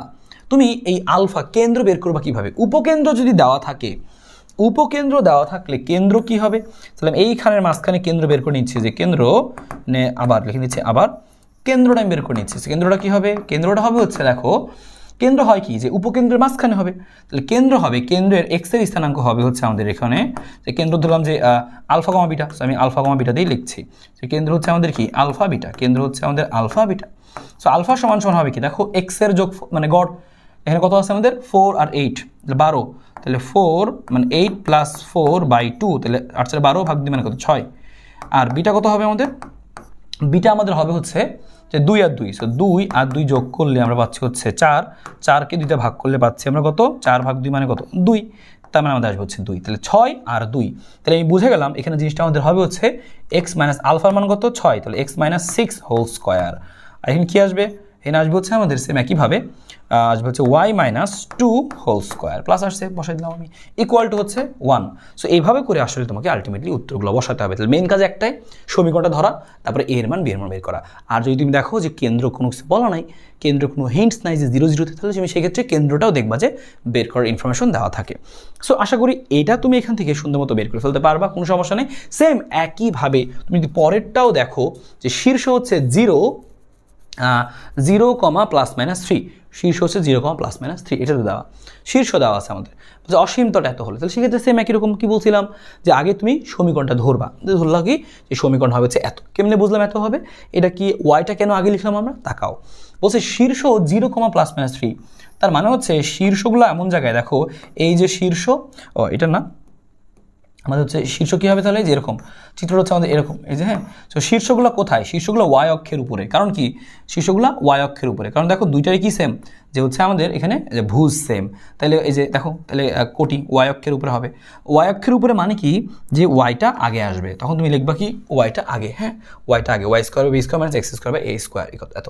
তুমি এই আলফা কেন্দ্র বের করবা কীভাবে, উপকেন্দ্র যদি দেওয়া থাকে, উপকেন্দ্র দেওয়া থাকলে কেন্দ্র কি হবে, তাহলে এইখানের মাঝখানে কেন্দ্র বের করে নিচ্ছি, যে কেন্দ্র আবার লিখে নিচ্ছি, আবার কেন্দ্রটা আমি বের করে নিচ্ছি। কেন্দ্রটা কি হবে, কেন্দ্রটা হবে হচ্ছে দেখো, কেন্দ্র হয় কি যে উপকেন্দ্রের মাঝখানে হবে, তাহলে কেন্দ্র হবে, কেন্দ্রের এক্সের স্থানাঙ্ক হবে হচ্ছে আমাদের এখানে যে কেন্দ্র ধরলাম যে আলফা কমা বিটা, আমি আলফা কমা বিটা দিয়েই লিখছি যে কেন্দ্র হচ্ছে আমাদের কি আলফা বিটা, কেন্দ্র হচ্ছে আমাদের আলফা বিটা। সো আলফা সমান সমান হবে কি, দেখো এক্সের যোগ মানে গড় এখানে কত আছে আমাদের 4 আর 8, তাহলে 12, তাহলে 4 মানে 8 প্লাস 4/2, তাহলে 8 12 ভাগ 2 মানে কত 6। আর বিটা কত হবে আমাদের, বিটা আমাদের হবে হচ্ছে যে 2 আর 2, সো 2 আর 2 যোগ করলে আমরা পাচ্ছি হচ্ছে 4, 4কে 2তে ভাগ করলে পাচ্ছি আমরা কত 4 ভাগ 2 মানে কত 2, তার মানে আমাদের আসবে হচ্ছে 2, তাহলে 6 আর 2, তাহলে আমি বুঝে গেলাম এখানে জিনিসটা আমাদের হবে হচ্ছে এক্স মাইনাস আলফার মান কত 6, তাহলে এক্স মাইনাস 6 হোল স্কোয়ার। আর এখানে কী আসবে, এখানে আসবে হচ্ছে আমাদের সেম একইভাবে আসবে হচ্ছে y minus 2 whole square, plus আসছে বসাই দিলাম আমি, ইকুয়াল টু হচ্ছে 1। সো এইভাবে করে আসলে তোমাকে আলটিমেটলি উত্তরগুলো বসাতে হবে। তাহলে মেন কাজ একটাই, সমীকরণটা ধরা, তারপরে এর মান বি এর মান বের করা। আর যদি তুমি দেখো যে কেন্দ্র কোনো কিছু বলা নাই, কেন্দ্র কোনো হিন্টস নাই যে 0 0তে, তাহলে তুমি সেক্ষেত্রে কেন্দ্রটাও দেখবা যে বের করার ইনফরমেশন দেওয়া থাকে। সো আশা করি এটা তুমি এখান থেকে সুন্দর মতো বের করে ফেলতে পারবা, কোনো সমস্যা নেই। সেম একইভাবে তুমি যদি পরেরটাও দেখো যে শীর্ষ হচ্ছে 0, 0, +-3, শীর্ষ হচ্ছে 0, +-3, এটা তো দেওয়া, শীর্ষ দেওয়া আছে আমাদের, যে অসীমতটা এত হলে, তাহলে সেক্ষেত্রে সেম একই রকম কি বলছিলাম যে আগে তুমি সমীকরণটা ধরবা, ধরলা কি যে সমীকরণ হবে হচ্ছে এত, কেমনে বুঝলাম এত হবে, এটা কি ওয়াইটা কেন আগে লিখলাম আমরা, তাকাও বলছে শীর্ষ 0, +-3, তার মানে হচ্ছে শীর্ষগুলো এমন জায়গায় দেখো, এই যে শীর্ষ, এটা না আমাদের হচ্ছে শীর্ষ কী হবে তাহলে, যে এরকম চিত্রটা হচ্ছে আমাদের এরকম, এই যে হ্যাঁ। তো শীর্ষগুলো কোথায়, শীর্ষগুলো ওয়াই অক্ষের উপরে। কারণ কি শীর্ষগুলো ওয়াই অক্ষের উপরে, কারণ দেখো দুইটারই কি সেম, যে হচ্ছে আমাদের এখানে যে ভুজ সেম, তাহলে এই যে দেখো তাহলে কোটি ওয়াই অক্ষের উপরে হবে। ওয়াই অক্ষের উপরে মানে কি, যে ওয়াইটা আগে আসবে, তখন তুমি লিখবা কি ওয়াইটা আগে, হ্যাঁ ওয়াইটা আগে, y square b square minus x square by A square এত।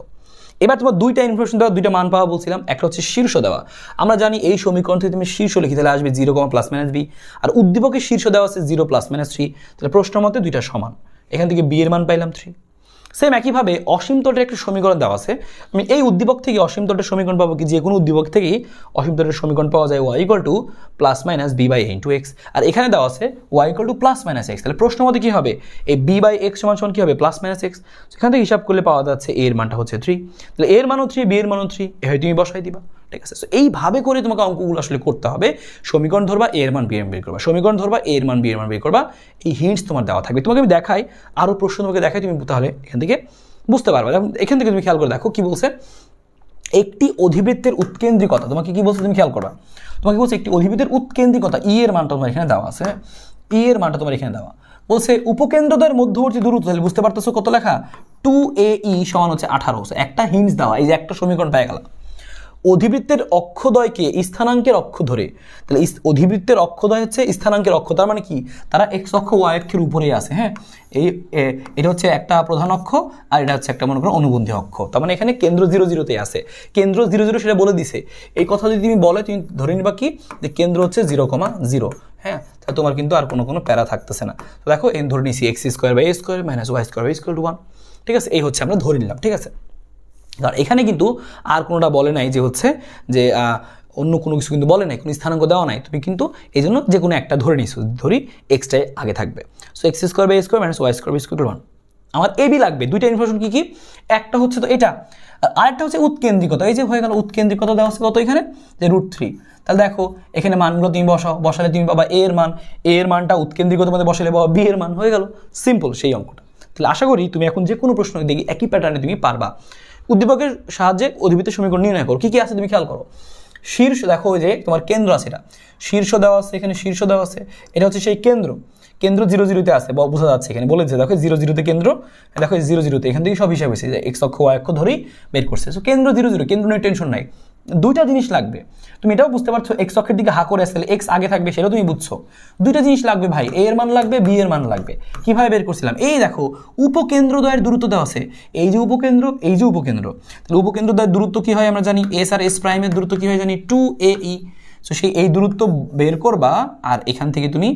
এবার তোমার দুইটা ইনফরমেশন দেওয়া, দুইটা মান পাওয়া বলছিলাম, একটা হচ্ছে শীর্ষ দেওয়া। আমরা জানি এই সমীকরণ থেকে তুমি শীর্ষ লিখি তাহলে আসবে 0, +-b, আর উদ্দীপকের শীর্ষ দেওয়া আছে 0 +-3, তাহলে প্রশ্ন মতে দুইটা সমান। এখান থেকে বি এর মান পাইলাম 3। সেম একইভাবে অসীম তলের একটা সমীকরণ দেওয়া আছে, আমি এই উদ্দীপক থেকে অসীম তলের সমীকরণ পাবো কি, যে কোনো উদ্দীপক থেকেই অসীম তলের সমীকরণ পাওয়া যায় y = +-b/a × x, আর এখানে দেওয়া আছে y = +-x, তাহলে প্রশ্ন মতে কি হবে, এই b/x সমান কি হবে +-x, সেখান থেকে হিসাব করলে পাওয়া যাচ্ছে এর মানটা হচ্ছে 3, তাহলে এর মানও 3, b এর মানও 3, এভাবে তুমি বসাই দিবা, ঠিক আছে। সো এইভাবে করে তোমাকে অঙ্কগুলো আসলে করতে হবে, সমীকরণ ধরবা এর মান বি এর মান বের করবা, সমীকরণ ধরবা এর মান বি এর মান বের করবা, এই হিন্টস তোমার দেওয়া থাকবে। তোমাকে আমি দেখাই, আরও প্রশ্ন তোমাকে দেখাই, তুমি তাহলে এখান থেকে বুঝতে পারবা। যেমন এখান থেকে তুমি খেয়াল করে দেখো কি বলছে, একটি অধিবৃত্তের উৎকেন্দ্রিকতা, তোমাকে কি বলছে তুমি খেয়াল করবা, তোমাকে বলছে একটি অধিবৃত্তের উৎকেন্দ্রিকতা ই এর মানটা তোমার এখানে দেওয়া আছে, ই এর মানটা তোমার এখানে দেওয়া বলছে, উপকেন্দ্রদ্বয়ের মধ্যবর্তী দূরত্ব, তাহলে বুঝতে পারতেছো কত লেখা, 2ae সমান হচ্ছে 18। একটা হিন্টস দেওয়া, এই যে একটা সমীকরণ পেয়ে গেল। অধিবৃত্তের অক্ষদ্বয়কে স্থানাঙ্কের অক্ষ ধরে, তাহলে অধিবৃত্তের অক্ষদ্বয় হচ্ছে স্থানাঙ্কের অক্ষ, তার মানে কি তারা এক্স অক্ষ ওয়াই অক্ষের উপরেই আছে, হ্যাঁ। এটা হচ্ছে একটা প্রধান অক্ষ, আর এটা হচ্ছে একটা মনে করো অনুবন্ধী অক্ষ, তার মানে এখানে কেন্দ্র 0, 0তেই আছে, কেন্দ্র 0, 0 সেটা বলে দিছে। এই কথা যদি তুমি বলে, তুমি ধরে নিবা কি যে কেন্দ্র হচ্ছে 0, 0, হ্যাঁ, তাহলে তোমার কিন্তু আর কোনো প্যারা থাকতেছে না। তো দেখো এই ধরে নিছি x² - y² = 1, ঠিক আছে, এই হচ্ছে আমরা ধরে নিলাম, ঠিক আছে। আর এখানে কিন্তু আর কোনোটা বলে নাই যে হচ্ছে যে অন্য কোনো কিছু কিন্তু বলে নাই, কোনো স্থানাঙ্ক দেওয়া নাই, তুমি কিন্তু এই জন্য যে কোনো একটা ধরে নিছো, ধরি এক্সটাই আগে থাকবে। So x² / a² - y² = 1। আমার এবি লাগবে, দুইটা ইনফরমেশন কি কি, একটা হচ্ছে তো এটা, আরেকটা হচ্ছে উৎকেন্দ্রিকতা। এই যে হয়ে গেল উৎকেন্দ্রিকতা দেওয়া আছে কত এখানে, যে √3। তাহলে দেখো এখানে মানগুলো তুমি বসালে তুমি পাবা এ এর মানটা উৎকেন্দ্রিকতার মধ্যে বসালে পাবা বি এর মান, হয়ে গেল সিম্পল সেই অঙ্কটা। তাহলে আশা করি তুমি এখন যে কোনো প্রশ্ন দেখি একই প্যাটার্নে তুমি পারবা। উদ্দীপকের সাহায্যে অধিবৃত্তের সমীকরণ নির্ণয় করো, কি কি আছে তুমি খেয়াল করো। শীর্ষ দেখো, ওই যে তোমার কেন্দ্র আছে, এটা শীর্ষ দেওয়া আছে, এখানে শীর্ষ দেওয়া আছে, এটা হচ্ছে সেই কেন্দ্র 0, 0তে আছে, বোঝা যাচ্ছে এখানে বলেছে, দেখো 0, 0তে কেন্দ্র, দেখো 0, 0তে, এখান থেকে সব হিসাব হয়েছে, যে এক্স অক্ষ ওয়াই অক্ষ ধরেই বের করছে। সো কেন্দ্র 0, 0, কেন্দ্র নিয়ে টেনশন নাই। দুইটা জিনিস লাগবে, তুমি এটাও বুঝতে পারছো, এক্স অক্ষের দিকে হা করে আসলে এক্স আগে থাকবে, সেটাও তুমি বুঝছো। দুইটা জিনিস লাগবে ভাই, এ এর মান লাগবে, বি এর মান লাগবে। কিভাবে বের করছিলাম, এই দেখো উপকেন্দ্রদ্বয়ের দূরত্ব দেওয়া আছে, এই যে উপকেন্দ্র, এই যে উপকেন্দ্র, তাহলে উপকেন্দ্রদ্বয়ের দূরত্ব কি হয় আমরা জানি, এস আর এস প্রাইমের দূরত্ব কি হয় জানি, 2ae। সো সেই এই দূরত্ব বের করবা, আর এখান থেকে তুমি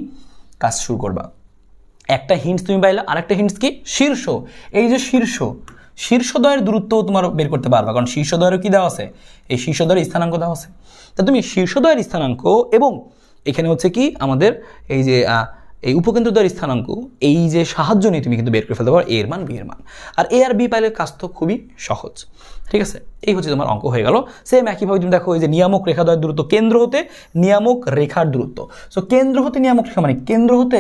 কাজ শুরু করবা। একটা হিন্টস তুমি পাইলা, আরেকটা হিন্টস কি, শীর্ষ, এই যে শীর্ষদ্বয়ের দূরত্ব তোমার বের করতে পারবা, কারণ শীর্ষদ্বয়েরও কি দেওয়া আছে, এই শীর্ষদ্বয়ের স্থানাঙ্ক দেওয়া আছে। তা তুমি শীর্ষদ্বয়ের স্থানাঙ্ক এবং এখানে হচ্ছে কি আমাদের এই যে এই উপকেন্দ্রদ্বয়ের স্থানাঙ্ক, এই যে সাহায্য নিয়ে তুমি কিন্তু বের করে ফেলতে পারো এর মান বি এর মান, আর এ আর বি পাইলে কাজ তো খুবই সহজ, ঠিক আছে। এই হচ্ছে তোমার অঙ্ক হয়ে গেল। সেম একইভাবে তুমি দেখো, এই যে নিয়ামক রেখাদ্বয়ের দূরত্ব, কেন্দ্র হতে নিয়ামক রেখার দূরত্ব। সো কেন্দ্র হতে নিয়ামক রেখা মানে কেন্দ্র হতে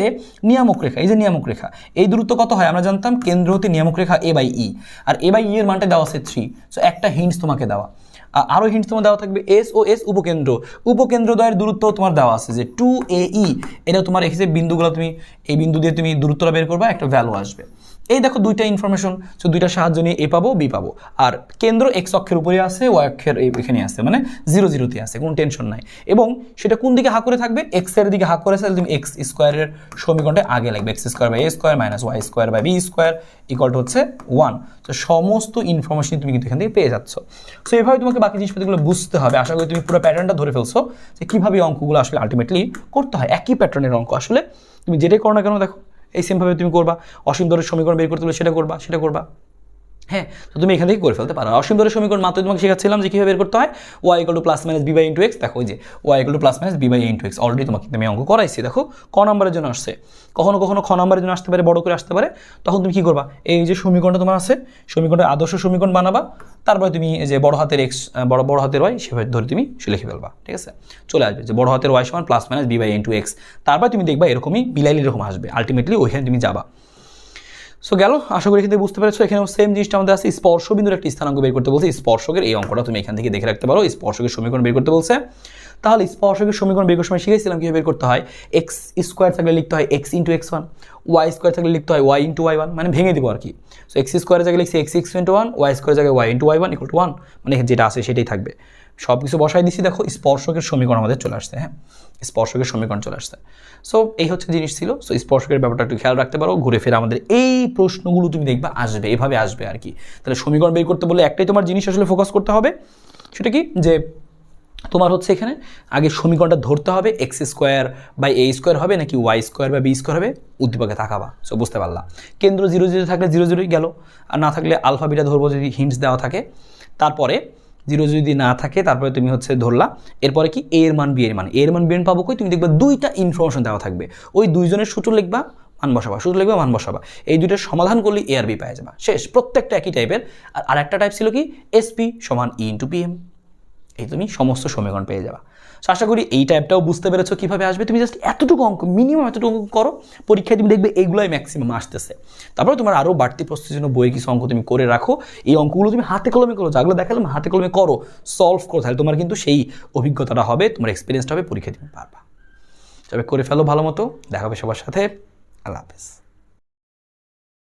নিয়ামক রেখা, এই যে নিয়ামক রেখা, এই দূরত্ব কত হয় আমরা জানতাম, কেন্দ্র হতে নিয়ামক রেখা a/e, আর a/e এর মানটা দেওয়া আছে 3। সো একটা হিন্টস তোমাকে দেওয়া, আরও হিন্টস তোমার দেওয়া থাকবে, এস ও এস উপকেন্দ্রদ্বয়ের দূরত্ব তোমার দেওয়া আছে যে 2ae, এটা তোমার এসে বিন্দুগুলো, তুমি এই বিন্দু দিয়ে তুমি দূরত্বটা বের করবা, একটা ভ্যালু আসবে। এই দেখো দুইটা ইনফরমেশন, সো দুইটা সাহায্য নিয়ে এ পাবো বি পাবো, আর কেন্দ্র এক্স অক্ষের উপরে আছে, ওয়াই অক্ষের এখানে আছে, মানে 0, 0তে আছে, কোনো টেনশন নাই। এবং সেটা কোন দিকে হা করে থাকবে, এক্স এর দিকে হা করে আছে, তুমি এক্স স্কোয়ারের সমীকরণটা আগে লাগবে, x² / a² - y² / b² হচ্ছে 1। তো সমস্ত ইনফরমেশন তুমি কিন্তু এখান থেকে পেয়ে যাচ্ছ। সো এইভাবে তোমাকে বাকি জিনিসপত্রগুলো বুঝতে হবে। আশা করি তুমি পুরো প্যাটার্নটা ধরে ফেলছো, যে কীভাবে অঙ্কগুলো আসলে আলটিমেটলি করতে হয়। একই প্যাটার্নের অঙ্ক আসলে তুমি যেটাই করো না কেন, দেখো এই সেমভাবে তুমি করবা। অসীম দরের সমীকরণ বের করতে হলে সেটা করবা, হ্যাঁ। তো তুমি এখান থেকে করে ফেলতে পারো। অসীম দরের সমীকরণ মাত্র তোমাকে শেখাচ্ছিলাম যে কীভাবে বের করতে হয়, y = +-b/x। দেখো ওই যে y = +-b/x, অলরেডি তোমাকে আমি অঙ্ক করাইছি। দেখো ক নম্বরের জন্য আসছে, কখনো খ নম্বরের জন্য আসতে পারে, বড় করে আসতে পারে। তখন তুমি কী করবা, এই যে সমীকরণটা তোমার আছে, সমীকরণের আদর্শ সমীকরণ বানাবা, তারপরে তুমি এই যে বড় হাতের x বড় হাতের y সেভাবে ধরে তুমি লিখে ফেলবা, ঠিক আছে। চলে আসবে যে বড় হাতের y সমান +-b/x, তারপর তুমি দেখবা এরকমই বিলাইল এরকম আসবে, আলটিমেটলি ওইখানে তুমি যাবা। সো গেল, আশা করি এখানে বুঝতে পেরেছো। এখানেও সেম জিনিসটা আমাদের আছে, স্পর্শবিন্দুর একটি স্থানাঙ্ক বের করতে বলছে। স্পর্শকের এই অঙ্কটা তুমি এখান থেকে দেখে রাখতে পারো, স্পর্শকের সমীকরণ বের করতে বলছে। তাহলে স্পর্শকের সমীকরণ বের করার সময় শিখেছিলাম কীভাবে বের করতে হয়। এক্স স্কোয়ার থাকলে লিখতে হয় x into x one, y square থাকলে লিখতে হয় ওয়াই ইন্টু ওয়াই ওয়ান, মানে ভেঙে দিব আর কি। সো এক্স স্কোয়ারের জায়গায় লিখছি এক্স ইন্টু ওয়ান, ওয়াই স্কোয়ারের জায়গায় y into y one equal to one, মানে যেটা আছে সেটাই থাকবে। সব কিছু বসাই দিচ্ছি, দেখো স্পর্শকের সমীকরণ আমাদের চলে আসছে। হ্যাঁ, স্পর্শকের সমীকরণ চলে আসছে। সো এই হচ্ছে জিনিস ছিল। সো স্পর্শকের ব্যাপারটা একটু খেয়াল রাখতে পারো, ঘুরে ফিরে আমাদের এই প্রশ্নগুলো তুমি দেখবা আসবে, এভাবে আসবে আর কি। তাহলে সমীকরণ বের করতে বলে একটাই তোমার জিনিস আসলে ফোকাস করতে হবে, সেটা কি, যে তোমার হচ্ছে এখানে আগে সমীকরণটা ধরতে হবে x square by A square হবে নাকি ওয়াই স্কোয়ার বা বি স্কোয়ার হবে, উদ্দীপকে তাকাবা। সো বুঝতে পারলা, কেন্দ্র 0 0 থাকলে 0 0ই গেল, আর না থাকলে আলফা বিটা ধরবো যদি হিন্টস দেওয়া থাকে। তারপরে 0 যদি না থাকে তারপরে তুমি হচ্ছে ধরলা, এরপরে কি এ এর মান বি এর মান, এর মান বি এর পাবো কই, তুমি দেখবা দুইটা ইনফরমেশন দেওয়া থাকবে, ওই দুইজনের সূত্র লিখবা, মান বসাবা, সূত্র লিখবা, মান বসাবা, এই দুইটার সমাধান করলে এ আর বি পাওয়া যাবে, শেষ। প্রত্যেকটা একই টাইপের। আর আরেকটা টাইপ ছিল কি, এসপি সমান ই ইন্টু পি এম, এই তুমি সমস্ত সমীকরণ পেয়ে যাবা। সো আশা করি এই টাইপটাও বুঝতে পেরেছো কীভাবে আসবে। তুমি জাস্ট এতটুকু অঙ্ক, মিনিমাম এতটুকু অঙ্ক করো, পরীক্ষায় তুমি দেখবে এইগুলোই ম্যাক্সিমাম আসতেছে। তারপরে তোমার আরও বাড়তি প্রস্তুতির জন্য বইয়ে কিছু অঙ্ক তুমি করে রাখো, এই অঙ্কগুলো তুমি হাতে কলমে করো, যেগুলো দেখালাম হাতে কলমে করো, সলভ করো, তাহলে তোমার কিন্তু সেই অভিজ্ঞতাটা হবে, তোমার এক্সপিরিয়েন্সটা হবে, পরীক্ষায় তুমি পারবা। তবে করে ফেলো ভালো মতো, দেখা হবে সবার সাথে। আল্লাহ হাফেজ।